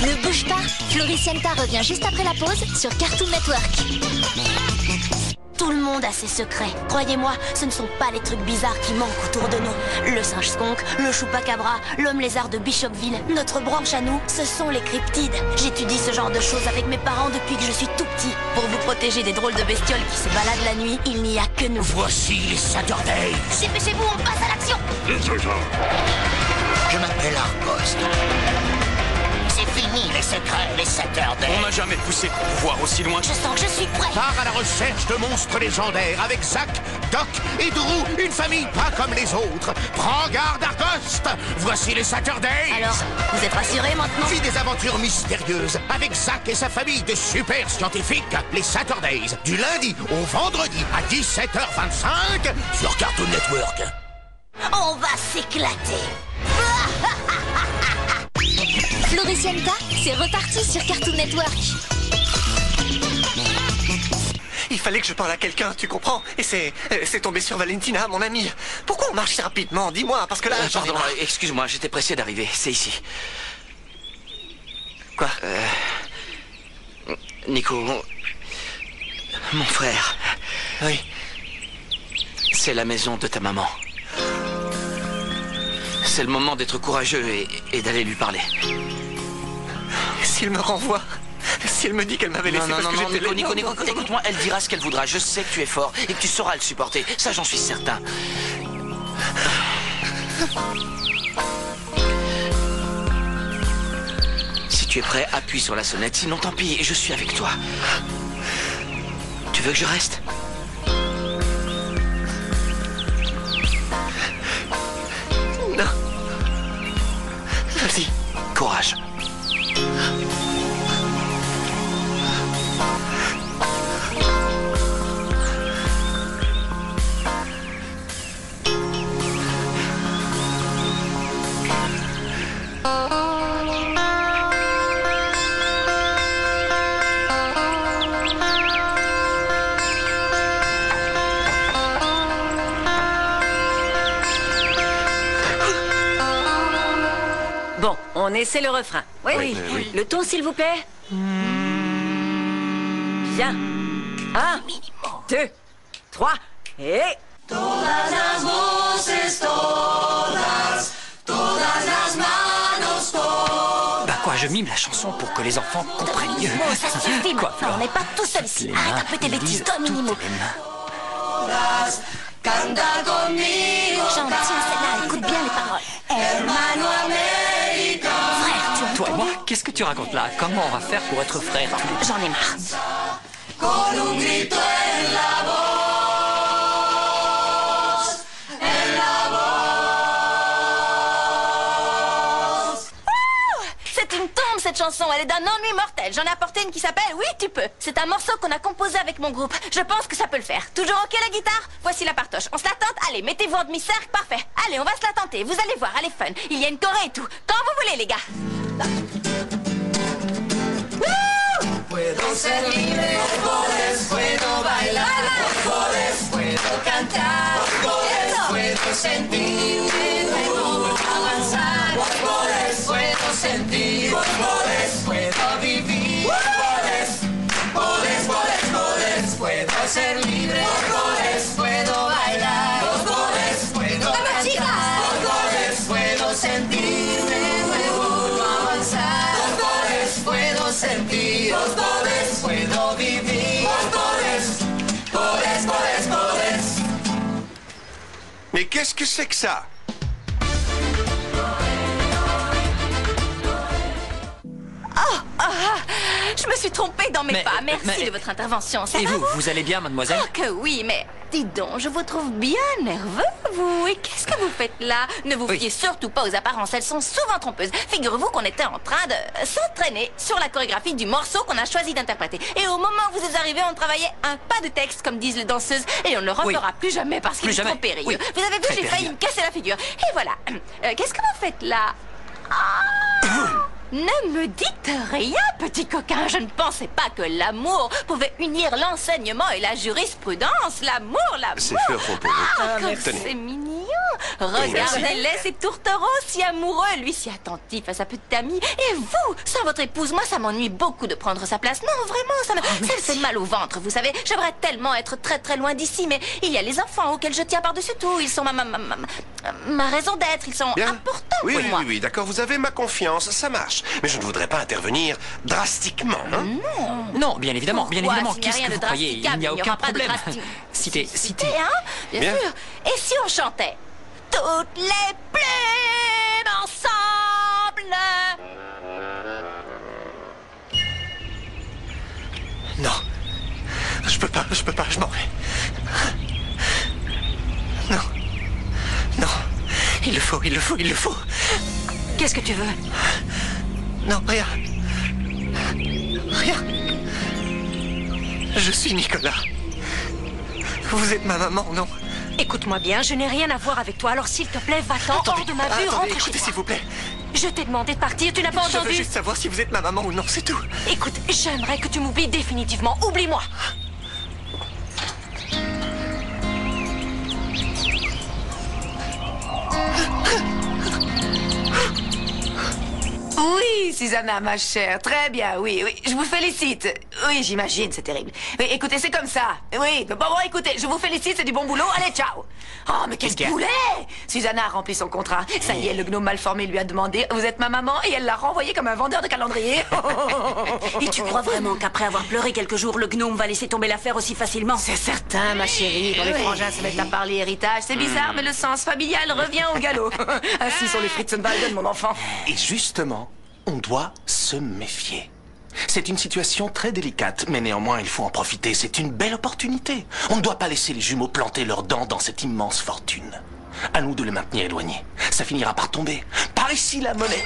S11: Ne bouge pas, Floricienta revient juste après la pause sur Cartoon Network.
S1: Tout le monde a ses secrets. Croyez-moi, ce ne sont pas les trucs bizarres qui manquent autour de nous. Le singe skunk, le chupacabra, l'homme lézard de Bishopville. Notre branche à nous, ce sont les cryptides. J'étudie ce genre de choses avec mes parents depuis que je suis tout petit. Pour vous protéger des drôles de bestioles qui se baladent la nuit, il n'y a que nous.
S6: Voici les Saturdays.
S1: Dépêchez-vous, on passe à l'action.
S9: Je m'appelle Argost. C'est fini les secrets, les Saturdays.
S6: On m'a jamais poussé pour pouvoir aussi loin.
S1: Je sens que je suis prêt.
S12: Part à la recherche de monstres légendaires avec Zack, Doc et Drew, une famille pas comme les autres. Prends garde, Argost. Voici les Saturdays.
S1: Alors, vous êtes rassurés maintenant?
S12: Vis des aventures mystérieuses avec Zack et sa famille de super scientifiques. Les Saturdays, du lundi au vendredi à 17h25 sur Cartoon Network.
S1: On va s'éclater.
S11: Floricienta, c'est reparti sur Cartoon Network.
S8: Il fallait que je parle à quelqu'un, tu comprends? Et c'est tombé sur Valentina, mon amie. Pourquoi on marche si rapidement? Dis-moi, parce que là...
S6: Pardon, excuse-moi, j'étais pressé d'arriver. C'est ici.
S8: Quoi?
S6: Nico... Mon frère.
S8: Oui.
S6: C'est la maison de ta maman. C'est le moment d'être courageux et d'aller lui parler.
S8: S'il me renvoie... Si elle me dit qu'elle m'avait laissé parce que j'étais...
S6: Nico, écoute-moi, elle dira ce qu'elle voudra. Je sais que tu es fort et que tu sauras le supporter. Ça, j'en suis certain. Si tu es prêt, appuie sur la sonnette. Sinon, tant pis, je suis avec toi. Tu veux que je reste?
S8: Non. Vas-y.
S6: Courage.
S13: Bon, on essaie le refrain. Oui. Le ton, s'il vous plaît. Bien. 1, 2, 3, et...
S14: Todas las voces, todas las manos, todas.
S15: Bah quoi, je mime la chanson pour que les enfants comprennent mieux.
S1: Bon, ça suffit
S15: Quoi,
S1: maintenant, on n'est pas tout seul ici. Arrête un peu tes bêtises, toi, Minimo.
S14: Canta conmigo.
S1: Jean, tiens celle-là, écoute bien les paroles.
S14: Hermano América.
S1: Frère, tu
S15: Toi et
S1: entends?
S15: moi, qu'est-ce que tu racontes là? Comment on va faire pour être frères tous les deux?
S1: J'en ai marre.
S14: Con un grito en la voz. En la voz.
S4: C'est une tombe cette chanson, elle est d'un ennui mortel. J'en ai apporté une qui s'appelle Oui tu peux. C'est un morceau qu'on a composé avec mon groupe. Je pense que ça peut le faire. Toujours ok la guitare? Voici la partoche. On se la tente? Allez, mettez-vous en demi-cercle, parfait. Allez, on va se la tenter. Vous allez voir, elle est fun. Il y a une choré et tout. Quand vous voulez les gars.
S14: Puedo ser libre, puedo bailar, puedo cantar, puedo sentirme, puedo avanzar, puedo sentir, puedo vivir, puedo ser libre, puedo bailar, puedo cantar, puedo sentirme, puedo avanzar, puedo sentir, puedo vivir,
S3: Mais qu'est-ce que c'est que ça?
S4: Je me suis trompée dans mes pas. Merci de votre intervention. Ça
S15: Et
S4: va,
S15: vous allez bien, mademoiselle?
S4: Oh que oui, mais dites donc, je vous trouve bien nerveux, vous. Et qu'est-ce que vous faites là? Ne vous fiez surtout pas aux apparences, elles sont souvent trompeuses. Figurez-vous qu'on était en train de s'entraîner sur la chorégraphie du morceau qu'on a choisi d'interpréter. Et au moment où vous êtes arrivés, on travaillait un pas de texte, comme disent les danseuses, et on ne le refera plus jamais parce qu'il est trop périlleux.
S15: Oui.
S4: Vous avez vu,
S15: Très
S4: j'ai failli
S15: périlleux.
S4: me casser la figure. Et voilà. Qu'est-ce que vous faites là? Ne me dites rien, petit coquin. Je ne pensais pas que l'amour pouvait unir l'enseignement et la jurisprudence. L'amour.
S3: C'est Fleur Pompeau.
S4: Comme
S3: Tenez.
S4: c'est mignon. Regardez-les, ces tourtereaux si amoureux, lui si attentif à sa petite amie. Et vous, sans votre épouse, moi ça m'ennuie beaucoup de prendre sa place. Non, vraiment, ça me fait mal au ventre, vous savez. J'aimerais tellement être très très loin d'ici, mais il y a les enfants auxquels je tiens par-dessus tout. Ils sont ma raison d'être, ils sont importants
S3: Oui,
S4: pour
S3: oui,
S4: moi.
S3: oui, oui, d'accord, vous avez ma confiance, ça marche. Mais je ne voudrais pas intervenir drastiquement, hein?
S15: Non, bien évidemment, bien
S4: Pourquoi?
S15: évidemment.
S4: S'il n'y a
S15: Qu'est-ce
S4: rien
S15: que
S4: de
S15: vous croyez? Il n'y a
S4: drasticable, il n'y
S15: aucun
S4: aura pas de
S15: problème.
S4: drastique.
S15: Citez.
S4: Hein? Bien
S3: Bien.
S4: sûr. Et si on chantait toutes les plumes ensemble?
S8: Non. Je peux pas, je m'en vais. Non. Non. Il le faut.
S13: Qu'est-ce que tu veux?
S8: Non, rien. Je suis Nicolas. Vous êtes ma maman, non?
S16: Écoute-moi bien, je n'ai rien à voir avec toi, alors s'il te plaît, va-t'en hors de ma vue, rentre chez
S8: écoutez,
S16: toi.
S8: s'il vous plaît.
S16: Je t'ai demandé de partir, tu n'as pas
S8: Je veux
S16: entendu?
S8: juste savoir si vous êtes ma maman ou non, c'est tout.
S16: Écoute, j'aimerais que tu m'oublies définitivement. Oublie-moi.
S7: Oui, Susanna, ma chère. Très bien, oui, oui. Je vous félicite. Oui, j'imagine, c'est terrible. Oui, écoutez, c'est comme ça. Oui, bon, écoutez, je vous félicite, c'est du bon boulot. Allez, ciao. Oh, mais quel boulet! Susanna a rempli son contrat. Ça y est, le gnome mal formé lui a demandé « Vous êtes ma maman ?» et elle l'a renvoyé comme un vendeur de calendrier.
S13: Et tu crois vraiment qu'après avoir pleuré quelques jours, le gnome va laisser tomber l'affaire aussi facilement?
S7: C'est certain, ma chérie. Quand les frangins se mettent à parler héritage, c'est bizarre, mais le sens familial revient au galop. Ainsi sont les Fritzenwalden, mon enfant.
S6: Et justement, on doit se méfier. C'est une situation très délicate, mais néanmoins, il faut en profiter. C'est une belle opportunité. On ne doit pas laisser les jumeaux planter leurs dents dans cette immense fortune. À nous de les maintenir éloignés. Ça finira par tomber. Par ici, la monnaie.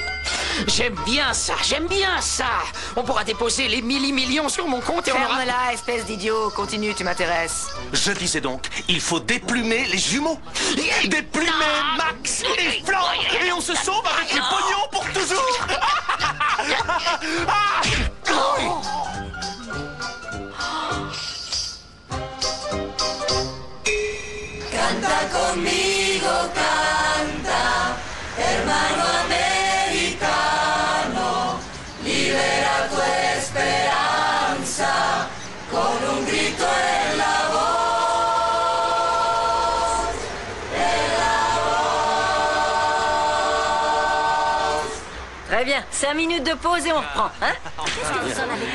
S9: J'aime bien ça, j'aime bien ça. On pourra déposer les millions sur mon compte et on aura...
S7: Ferme-la, espèce d'idiot. Continue, tu m'intéresses.
S6: Je disais donc, il faut déplumer les jumeaux. Déplumer Max et Flan. Et on se sauve avec les pognons pour toujours.
S14: Canta conmigo, canta, hermano americano, libera tu esperanza con un grito en la voz,
S13: Très bien, 5 minutes de pause et on reprend, hein?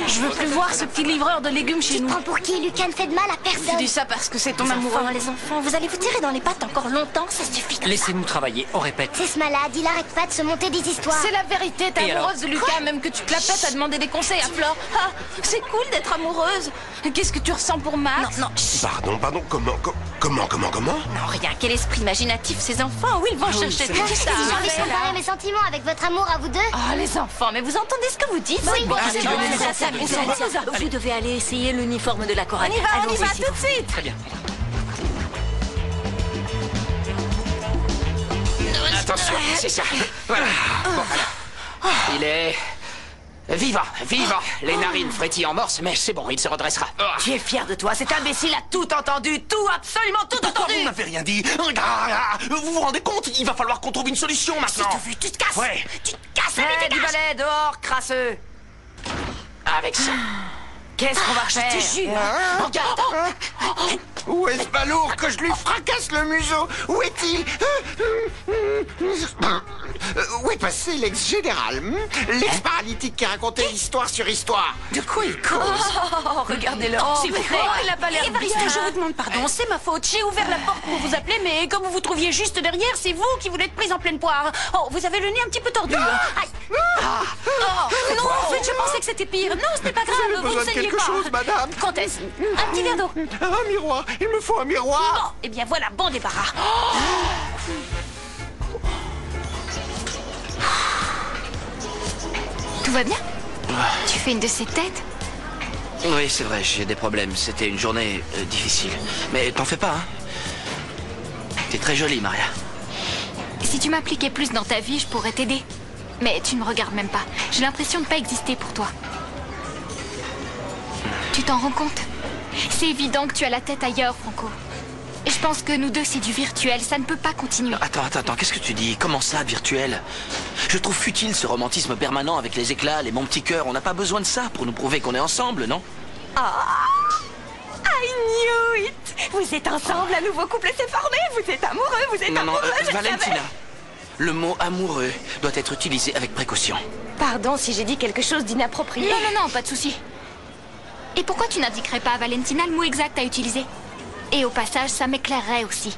S4: Je veux plus voir ce petit livreur de légumes chez
S11: Tu te
S4: nous.
S11: prends pour qui? Lucas ne fait de mal à
S4: Tu
S11: personne.
S4: dis ça parce que c'est ton
S11: Les
S4: amoureux.
S11: enfants, les enfants, vous allez vous tirer dans les pattes encore longtemps, ça suffit comme ça.
S15: Laissez-nous travailler, on répète.
S11: C'est ce malade, il arrête pas de se monter des histoires.
S4: C'est la vérité, t'es
S15: Et
S4: amoureuse de Lucas, même que tu te la pètes à demander des conseils à Flore. Ah, c'est cool d'être amoureuse. Qu'est-ce que tu ressens pour Max?
S3: Non, pardon, comment?
S4: Non, rien, quel esprit imaginatif, ces enfants, où ils vont chercher tout ça?
S11: J'ai envie de comparer mes sentiments avec votre amour à vous deux.
S4: Oh, les enfants, mais vous entendez ce que vous dites?
S11: Oui,
S4: Bon,
S11: c'est
S4: allez,
S11: bon,
S4: venez,
S11: ça,
S4: ça,
S13: Vous devez aller essayer l'uniforme de la chorale.
S4: On y va,
S13: Allons-y,
S4: tout
S13: s'il vous
S4: de suite.
S15: Très bien.
S9: Attention, c'est ça. Voilà. Bon, alors. Il est... vivant. Les narines frétillent en morse, mais c'est bon, il se redressera.
S7: Tu es fier de toi, cet imbécile a tout entendu, tout, absolument tout
S6: Pourquoi
S7: entendu.
S6: vous n'avez rien dit? Vous vous rendez compte? Il va falloir qu'on trouve une solution maintenant.
S7: Tu te casses.
S6: Ouais.
S7: Tu te casses avec tes du balai, dehors, crasseux.
S9: Avec ça.
S7: Qu'est-ce qu'on va faire?
S13: Je te jure.
S9: Regarde.
S12: Où est ce balourd que je lui fracasse le museau? Où est-il? Où est passé l'ex-général? L'ex-paralytique qui racontait histoire sur histoire.
S7: De quoi il cause?
S4: Oh, regardez-le.
S7: S'il vous plaît.
S4: Il a pas l'air
S16: Évariste,
S4: bien.
S16: je vous demande pardon, c'est ma faute. J'ai ouvert la porte pour vous appeler, mais comme vous vous trouviez juste derrière, c'est vous qui voulez être prise en pleine poire. Oh, vous avez le nez un petit peu tordu. Hein. Aïe. Oh, non, en fait, je pensais que c'était pire. Non, ce n'est pas grave,
S12: Vous avez
S16: vous
S12: besoin
S16: ne
S12: de
S16: saviez
S12: quelque
S16: pas.
S12: chose, madame?
S16: Comtesse, un petit verre d'eau.
S12: Un miroir, il me faut un miroir.
S16: Bon, eh bien voilà, bon débarras.
S4: Tout va bien? Tu fais une de ces têtes?
S17: Oui, c'est vrai, j'ai des problèmes. C'était une journée difficile. Mais t'en fais pas, hein? T'es très jolie, Maria.
S4: Si tu m'impliquais plus dans ta vie, je pourrais t'aider. Mais tu ne me regardes même pas. J'ai l'impression de ne pas exister pour toi. Tu t'en rends compte? C'est évident que tu as la tête ailleurs, Franco. Et je pense que nous deux, c'est du virtuel. Ça ne peut pas continuer.
S17: Attends, qu'est-ce que tu dis? Comment ça, virtuel? Je trouve futile ce romantisme permanent avec les éclats, les mon petit cœur. On n'a pas besoin de ça pour nous prouver qu'on est ensemble, non?
S16: I knew it. Vous êtes ensemble, un nouveau couple s'est formé. Vous êtes amoureux, vous êtes
S17: Non,
S16: amoureux, je le
S17: Valentina.
S16: savais.
S17: Le mot amoureux doit être utilisé avec précaution.
S16: Pardon si j'ai dit quelque chose d'inapproprié.
S4: Non, pas de souci. Et pourquoi tu n'indiquerais pas à Valentina le mot exact à utiliser? Et au passage, ça m'éclairerait aussi.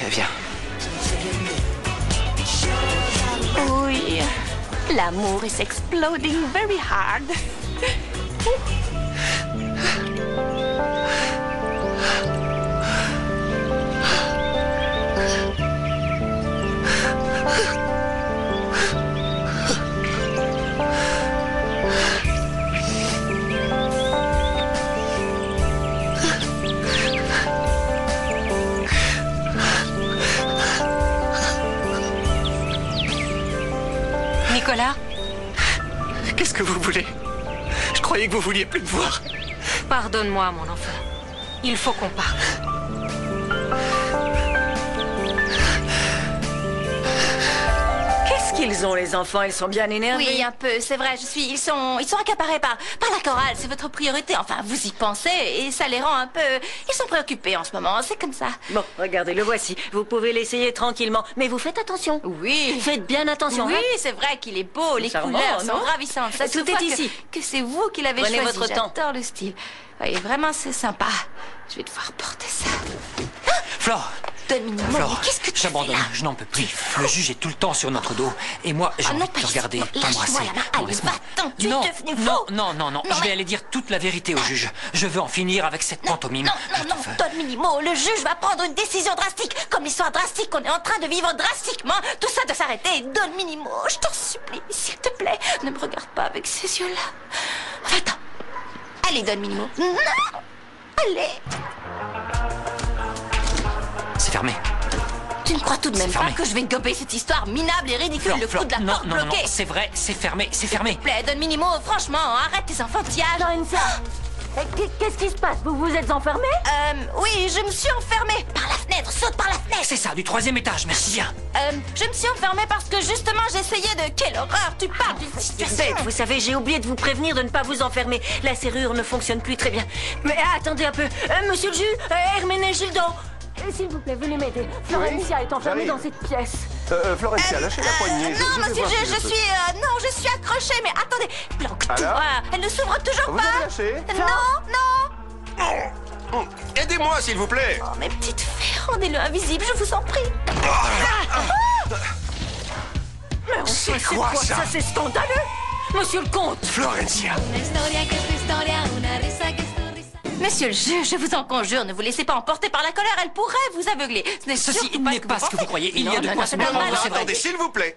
S17: Eh bien.
S16: Oui, l'amour is exploding very hard.
S7: Nicolas?
S8: Qu'est-ce que vous voulez? Je croyais que vous vouliez plus me voir.
S7: Pardonne-moi, mon enfant. Il faut qu'on parte.
S18: Qu'est-ce qu'ils ont, les enfants? Ils sont bien énervés.
S4: Oui, un peu, c'est vrai, ils sont accaparés par la chorale, c'est votre priorité. Enfin, vous y pensez et ça les rend un peu... Ils sont préoccupés en ce moment, c'est comme ça.
S18: Bon, regardez, le voici. Vous pouvez l'essayer tranquillement. Mais vous faites attention.
S4: Oui.
S18: Faites bien attention.
S4: Oui,
S18: hein.
S4: c'est vrai qu'il est beau, les
S18: Charmant,
S4: couleurs sont
S18: non?
S4: ravissantes. Ça
S18: Tout
S4: se voit
S18: est ici.
S4: Que c'est vous qui l'avez
S18: Prenez
S4: choisi.
S18: votre temps.
S4: J'adore le style. Oui, vraiment, c'est sympa. Je vais devoir porter ça.
S15: Flore,
S4: Dominique,
S15: Flore,
S4: qu'est-ce que tu
S15: j'abandonne, je n'en peux plus. Le juge est tout le temps sur notre dos. Et moi, j'ai envie de te regarder, t'embrasser.
S4: Lâche-moi la main,
S15: Non,
S4: allez,
S15: laisse-moi.
S4: va-t'en, tu es devenu fou.
S15: Non, je vais aller dire toute la vérité au juge. Je veux en finir avec cette pantomime.
S4: Non, Don Minimo, le juge va prendre une décision drastique. Comme l'histoire drastique qu'on est en train de vivre drastiquement. Tout ça doit s'arrêter. Don Minimo, je t'en supplie, s'il te plaît, ne me regarde pas avec ces yeux-là. Va-t'en. Allez, Don Minimo. Non. Allez.
S15: C'est fermé.
S4: Tu ne crois tout de même pas
S15: fermé.
S4: que je vais gober cette histoire minable et ridicule, le coup de la
S15: non,
S4: porte
S15: non, non,
S4: bloquée.
S15: c'est vrai, c'est fermé, c'est fermé.
S4: S'il te plaît, Don Minimo, franchement, arrête tes enfantillages.
S18: Florencia, qu'est-ce qui se passe? Vous vous êtes enfermée?
S4: Oui, je me suis enfermée. Par la fenêtre, saute par la fenêtre.
S15: C'est ça, du 3e étage, merci bien.
S4: Je me suis enfermée parce que justement j'essayais de... Quelle horreur, tu parles d'une situation...
S18: Vous savez, j'ai oublié de vous prévenir de ne pas vous enfermer. La serrure ne fonctionne plus très bien. Mais attendez un peu. Monsieur le juge, Herménégildo, s'il vous plaît, venez m'aider. Florencia est enfermée dans cette pièce.
S3: Florencia, lâchez la poignée.
S4: Non,
S3: vais
S4: monsieur
S3: voir
S4: le
S3: si
S4: juge,
S3: je peux.
S4: je suis accrochée, mais attendez, planque-toi.
S3: Alors
S4: Elle ne s'ouvre toujours
S3: Vous
S4: pas.
S3: avez lâché
S4: Non.
S3: Aidez-moi, s'il vous plaît.
S4: Oh, mes petites fées, rendez-le invisible, je vous en prie.
S18: Mais
S3: c'est quoi ça?
S18: Ça, c'est scandaleux. Monsieur le comte.
S3: Florencia.
S4: Monsieur le juge, je vous en conjure, ne vous laissez pas emporter par la colère, elle pourrait vous aveugler. Ce n'est
S15: Ceci
S4: surtout
S15: n'est pas ce que vous croyez. Il y a de quoi se
S4: non,
S15: méprendre,
S4: non,
S15: c'est vrai.
S3: Attendez, s'il vous plaît.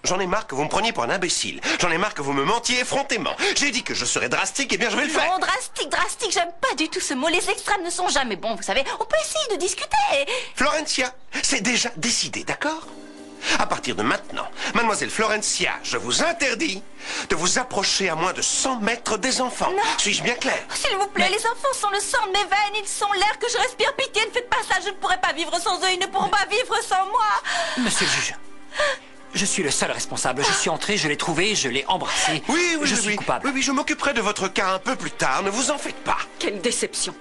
S3: J'en ai marre que vous me preniez pour un imbécile. J'en ai marre que vous me mentiez effrontément. J'ai dit que je serais drastique, et bien je vais le faire.
S4: Non, drastique, j'aime pas du tout ce mot. Les extrêmes ne sont jamais bons, vous savez. On peut essayer de discuter.
S3: Florencia, c'est déjà décidé, d'accord? À partir de maintenant, mademoiselle Florencia, je vous interdis de vous approcher à moins de 100 mètres des enfants. Suis-je bien clair?
S4: S'il vous plaît, les enfants sont le sang de mes veines, ils sont l'air que je respire. Pitié, ne faites pas ça, je ne pourrai pas vivre sans eux, ils ne pourront pas vivre sans moi.
S15: Monsieur le juge, je suis le seul responsable. Je suis entré, je l'ai trouvé, je l'ai embrassé.
S3: Oui,
S15: je suis coupable.
S3: Oui, je m'occuperai de votre cas un peu plus tard, ne vous en faites pas.
S18: Quelle déception.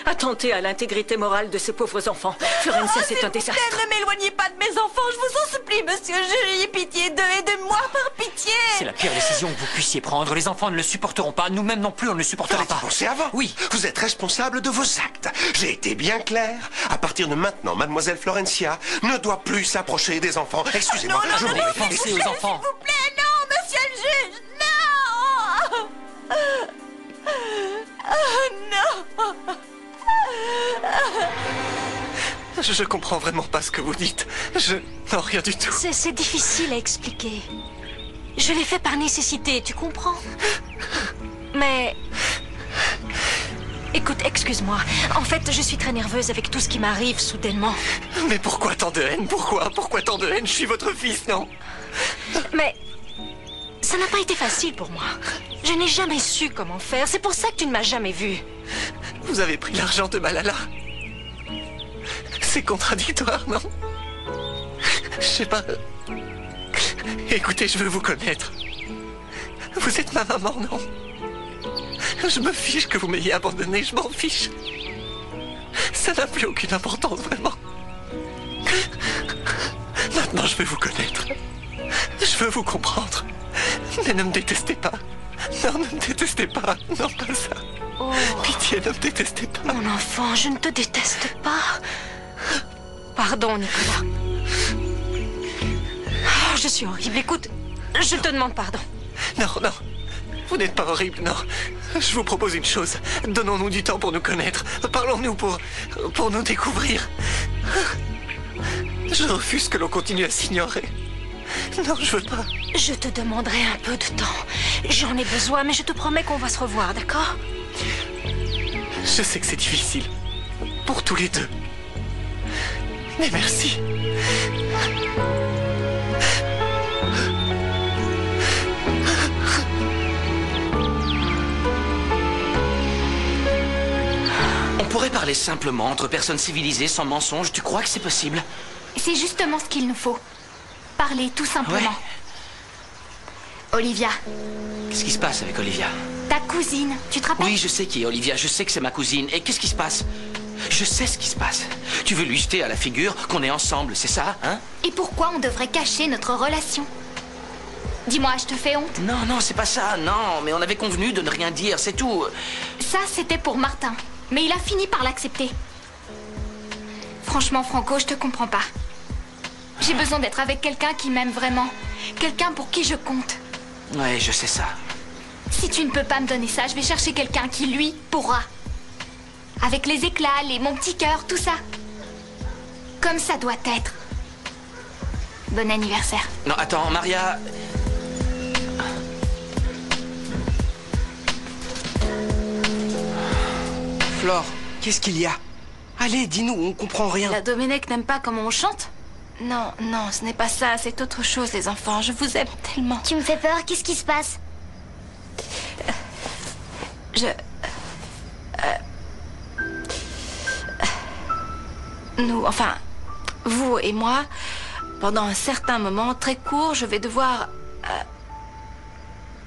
S18: Attenter à l'intégrité morale de ces pauvres enfants. Florencia, c'est un désastre.
S4: S'il vous plaît, ne m'éloignez pas de mes enfants, je vous en supplie, monsieur, ayez pitié d'eux et de moi, par pitié.
S15: C'est la pire décision que vous puissiez prendre. Les enfants ne le supporteront pas. Nous-mêmes non plus, on ne le supportera pas.
S3: Pensez avant.
S15: Oui.
S3: Vous êtes responsable de vos actes. J'ai été bien clair. À partir de maintenant, mademoiselle Florencia ne doit plus s'approcher des enfants. Excusez-moi, je
S15: non,
S3: m'en vais.
S15: pensez aux enfants.
S4: S'il vous plaît, non, monsieur le juge, non. Non.
S8: Je comprends vraiment pas ce que vous dites. Non, rien du tout.
S7: C'est difficile à expliquer. Je l'ai fait par nécessité, tu comprends? Mais... Écoute, excuse-moi. En fait, je suis très nerveuse avec tout ce qui m'arrive soudainement.
S8: Mais pourquoi tant de haine? Pourquoi tant de haine? Je suis votre fils, non?
S7: Mais... ça n'a pas été facile pour moi. Je n'ai jamais su comment faire. C'est pour ça que tu ne m'as jamais vu.
S8: Vous avez pris l'argent de Malala. C'est contradictoire, non? Je sais pas. Écoutez, je veux vous connaître. Vous êtes ma maman, non? Je me fiche que vous m'ayez abandonné, je m'en fiche. Ça n'a plus aucune importance, vraiment. Maintenant, je veux vous connaître. Je veux vous comprendre. Mais ne me détestez pas. Non, ne me détestez pas. Non, pas ça.
S7: Oh.
S8: Pitié, ne me détestez pas.
S7: Mon enfant, je ne te déteste pas. Pardon, Nicolas. Oh, je suis horrible. Écoute, je te demande pardon.
S8: Non. Vous n'êtes pas horrible, non. Je vous propose une chose. Donnons-nous du temps pour nous connaître. Parlons-nous pour nous découvrir. Je refuse que l'on continue à s'ignorer. Non, je veux pas.
S7: Je te demanderai un peu de temps. J'en ai besoin, mais je te promets qu'on va se revoir, d'accord?
S8: Je sais que c'est difficile. Pour tous les deux. Mais merci.
S17: pourrait parler simplement entre personnes civilisées, sans mensonge. Tu crois que c'est possible?
S11: C'est justement ce qu'il nous faut. Parler, tout simplement. Olivia.
S17: Qu'est-ce qui se passe avec Olivia?
S11: Ta cousine, tu te rappelles?
S17: Oui, je sais qui est Olivia, je sais que c'est ma cousine. Et qu'est-ce qui se passe? Je sais ce qui se passe. Tu veux lui jeter à la figure qu'on est ensemble, c'est ça, hein?
S11: Et pourquoi on devrait cacher notre relation? Dis-moi, je te fais honte?
S17: Non, non, c'est pas ça, non. Mais on avait convenu de ne rien dire, c'est tout.
S11: Ça, c'était pour Martin. Mais il a fini par l'accepter. Franchement, Franco, je te comprends pas. J'ai besoin d'être avec quelqu'un qui m'aime vraiment. Quelqu'un pour qui je compte.
S17: Ouais, je sais ça.
S11: Si tu ne peux pas me donner ça, je vais chercher quelqu'un qui, lui, pourra. Avec les éclats, mon petits cœurs, tout ça. Comme ça doit être. Bon anniversaire.
S17: Non, attends, Maria...
S8: Flore, qu'est-ce qu'il y a? Allez, dis-nous, on comprend rien.
S4: La Dominique n'aime pas comment on chante? Non, non, ce n'est pas ça, c'est autre chose, les enfants. Je vous aime tellement.
S11: Tu me fais peur, qu'est-ce qui se passe?
S4: Nous, enfin, vous et moi, pendant un certain moment très court, je vais devoir...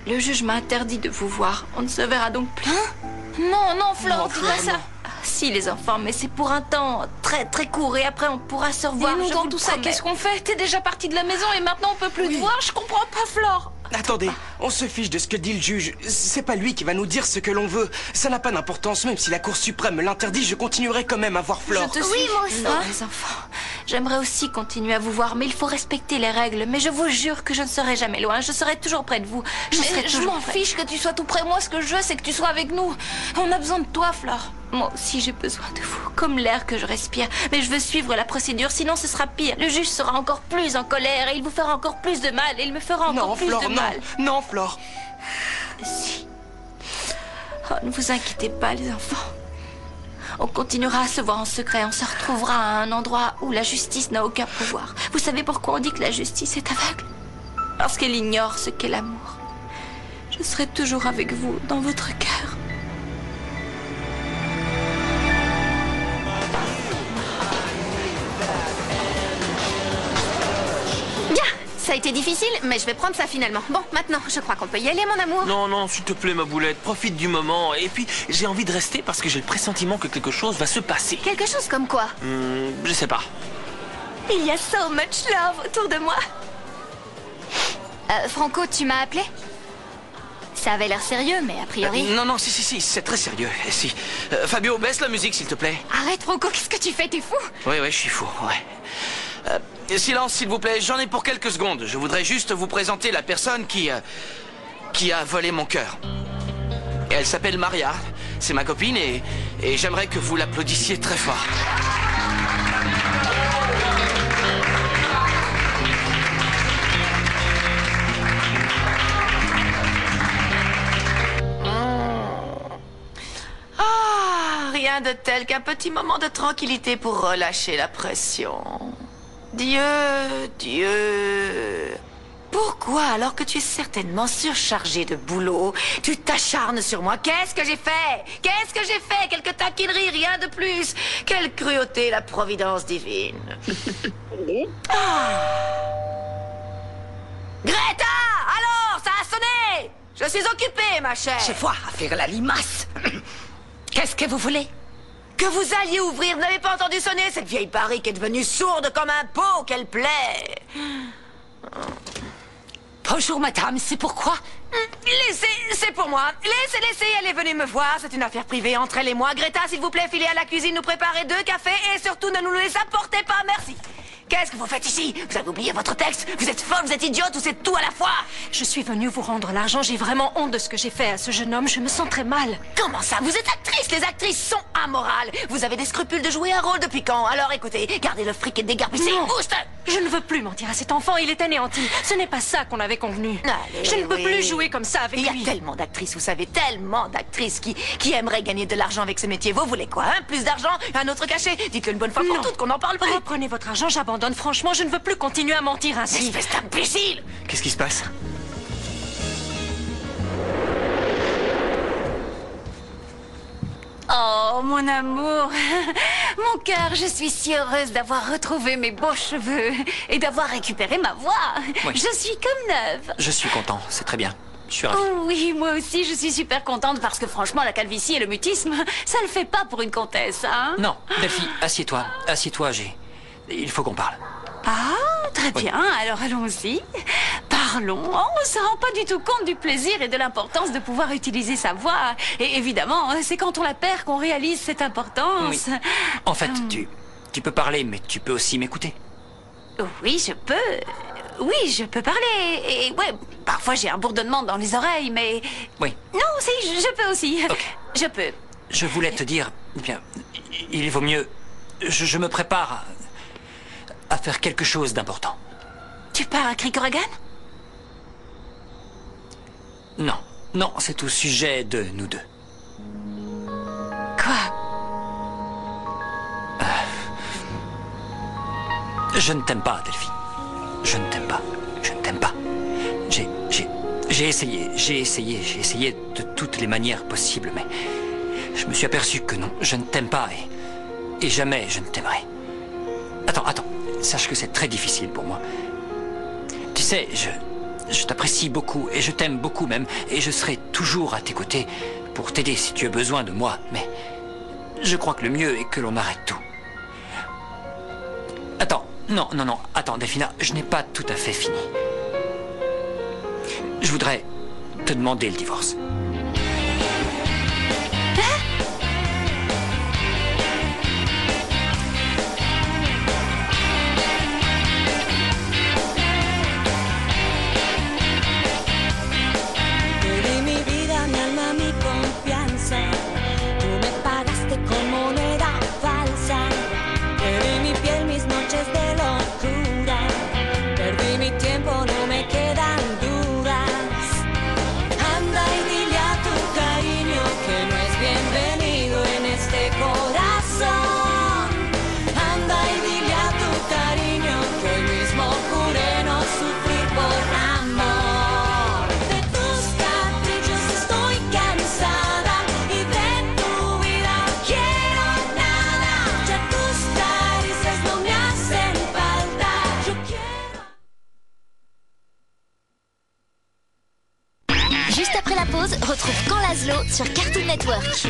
S4: Le juge m'a interdit de vous voir. On ne se verra donc plus.
S11: Hein?
S4: Non, non, Flore,
S8: Non,
S4: dis pas
S8: Flore,
S4: ça.
S8: non.
S4: Si, les enfants, mais c'est pour un temps très très court et après on pourra se revoir.
S16: Et nous,
S4: je
S16: dans
S4: vous
S16: tout
S4: le
S16: ça,
S4: promets.
S16: qu'est-ce qu'on fait? T'es déjà partie de la maison et maintenant on peut plus te voir? Je comprends pas, Flore.
S8: Attendez, on se fiche de ce que dit le juge. C'est pas lui qui va nous dire ce que l'on veut. Ça n'a pas d'importance, même si la Cour suprême me l'interdit, je continuerai quand même à voir Flore.
S4: Je te suis. Non, les enfants. J'aimerais aussi continuer à vous voir, mais il faut respecter les règles. Mais je vous jure que je ne serai jamais loin. Je serai toujours près de vous.
S16: Je m'en fiche que tu sois tout près de moi. Ce que je veux, c'est que tu sois avec nous. On a besoin de toi, Flore.
S4: Moi aussi, j'ai besoin de vous, comme l'air que je respire. Mais je veux suivre la procédure, sinon ce sera pire. Le juge sera encore plus en colère et il vous fera encore plus de mal. Et il me fera encore plus de mal.
S8: Non, Flore.
S4: Si. Oh, ne vous inquiétez pas, les enfants. On continuera à se voir en secret. On se retrouvera à un endroit où la justice n'a aucun pouvoir. Vous savez pourquoi on dit que la justice est aveugle? Parce qu'elle ignore ce qu'est l'amour. Je serai toujours avec vous, dans votre cœur.
S11: Bien, ça a été difficile, mais je vais prendre ça finalement. Bon, maintenant, je crois qu'on peut y aller, mon amour.
S17: Non, non, s'il te plaît, ma boulette, profite du moment. Et puis, j'ai envie de rester parce que j'ai le pressentiment que quelque chose va se passer.
S11: Quelque chose comme quoi?
S17: Je sais pas.
S11: Il y a so much love autour de moi. Franco, tu m'as appelé? Ça avait l'air sérieux, mais a priori...
S17: Non, non, si, c'est très sérieux. Si. Fabio, baisse la musique, s'il te plaît.
S11: Arrête, Franco, qu'est-ce que tu fais? T'es fou?
S17: Oui, je suis fou, ouais. Silence, s'il vous plaît, j'en ai pour quelques secondes. Je voudrais juste vous présenter la personne qui a volé mon cœur. Elle s'appelle Maria, c'est ma copine et j'aimerais que vous l'applaudissiez très fort.
S7: Rien de tel qu'un petit moment de tranquillité pour relâcher la pression. Dieu, Dieu. Pourquoi, alors que tu es certainement surchargé de boulot, tu t'acharnes sur moi? Qu'est-ce que j'ai fait? Qu'est-ce que j'ai fait? Quelques taquineries, rien de plus. Quelle cruauté, la providence divine. Greta! Alors, ça a sonné! Je suis occupée, ma chère.
S18: Je vois à faire la limace. Qu'est-ce que vous voulez?
S7: Que vous alliez ouvrir, vous n'avez pas entendu sonner? Cette vieille barrique est devenue sourde comme un pot, qu'elle plaît.
S18: Bonjour, madame, c'est pourquoi?
S7: Laissez, c'est pour moi. Laissez, elle est venue me voir, c'est une affaire privée entre elle et moi. Greta, s'il vous plaît, filez à la cuisine, nous préparer 2 cafés et surtout ne nous les apportez pas, merci. Qu'est-ce que vous faites ici? Vous avez oublié votre texte? Vous êtes folle, vous êtes idiote ou c'est tout à la fois?
S16: Je suis venue vous rendre l'argent. J'ai vraiment honte de ce que j'ai fait à ce jeune homme. Je me sens très mal.
S7: Comment ça? Vous êtes actrice. Les actrices sont amorales. Vous avez des scrupules de jouer un rôle depuis quand? Alors écoutez, gardez le fric et dégarpissez.
S16: Non.
S7: Oust!
S16: Je ne veux plus mentir à cet enfant. Il est anéanti. Ce n'est pas ça qu'on avait convenu.
S7: Allez,
S16: Je ne peux
S7: oui.
S16: plus jouer comme ça avec lui.
S7: Il y a tellement d'actrices, vous savez, tellement d'actrices qui aimeraient gagner de l'argent avec ce métier. Vous voulez quoi, hein? Plus d'argent? Un autre cachet? Dites-le une bonne fois pour toutes qu'on en parle plus.
S16: Reprenez votre argent, j'abandonne. Franchement, je ne veux plus continuer à mentir ainsi.
S7: Espèce d'imbécile!
S8: Qu'est-ce qui se passe?
S4: Oh,
S16: Oh, mon amour. Mon cœur, je suis si heureuse d'avoir retrouvé mes beaux cheveux et d'avoir récupéré ma voix.
S15: Oui.
S16: Je suis comme neuve.
S15: Je suis content, c'est très bien. Je suis ravi.
S16: Oh oui, moi aussi, je suis super contente parce que franchement, la calvitie et le mutisme, ça le fait pas pour une comtesse, hein?
S15: Non, Delphi, assieds-toi. Assieds-toi, il faut qu'on parle.
S16: Ah, très bien, alors allons-y. Parlons. Oh, on ne se rend pas du tout compte du plaisir et de l'importance de pouvoir utiliser sa voix. Et évidemment, c'est quand on la perd qu'on réalise cette importance.
S15: Oui. En fait, tu peux parler, mais tu peux aussi m'écouter.
S16: Oui, je peux. Oui, je peux parler. Et ouais, parfois j'ai un bourdonnement dans les oreilles, mais...
S15: Oui.
S16: Non, si, je peux aussi.
S15: Ok.
S16: Je peux.
S15: Je voulais te dire, bien, il vaut mieux... Je me prépare à faire quelque chose d'important.
S16: Tu pars à Krikoragan?
S15: Non, non, c'est au sujet de nous deux.
S16: Quoi?
S15: Je ne t'aime pas, Delphi. Je ne t'aime pas. Je ne t'aime pas. J'ai essayé de toutes les manières possibles, mais je me suis aperçu que non, je ne t'aime pas et jamais je ne t'aimerai. Attends, sache que c'est très difficile pour moi. Tu sais, je t'apprécie beaucoup et je t'aime beaucoup même, et je serai toujours à tes côtés pour t'aider si tu as besoin de moi, mais je crois que le mieux est que l'on arrête tout. Attends, non, attends, Delphina, je n'ai pas tout à fait fini. Je voudrais te demander le divorce.
S11: Juste après la pause, retrouve Quand Laszlo sur Cartoon Network.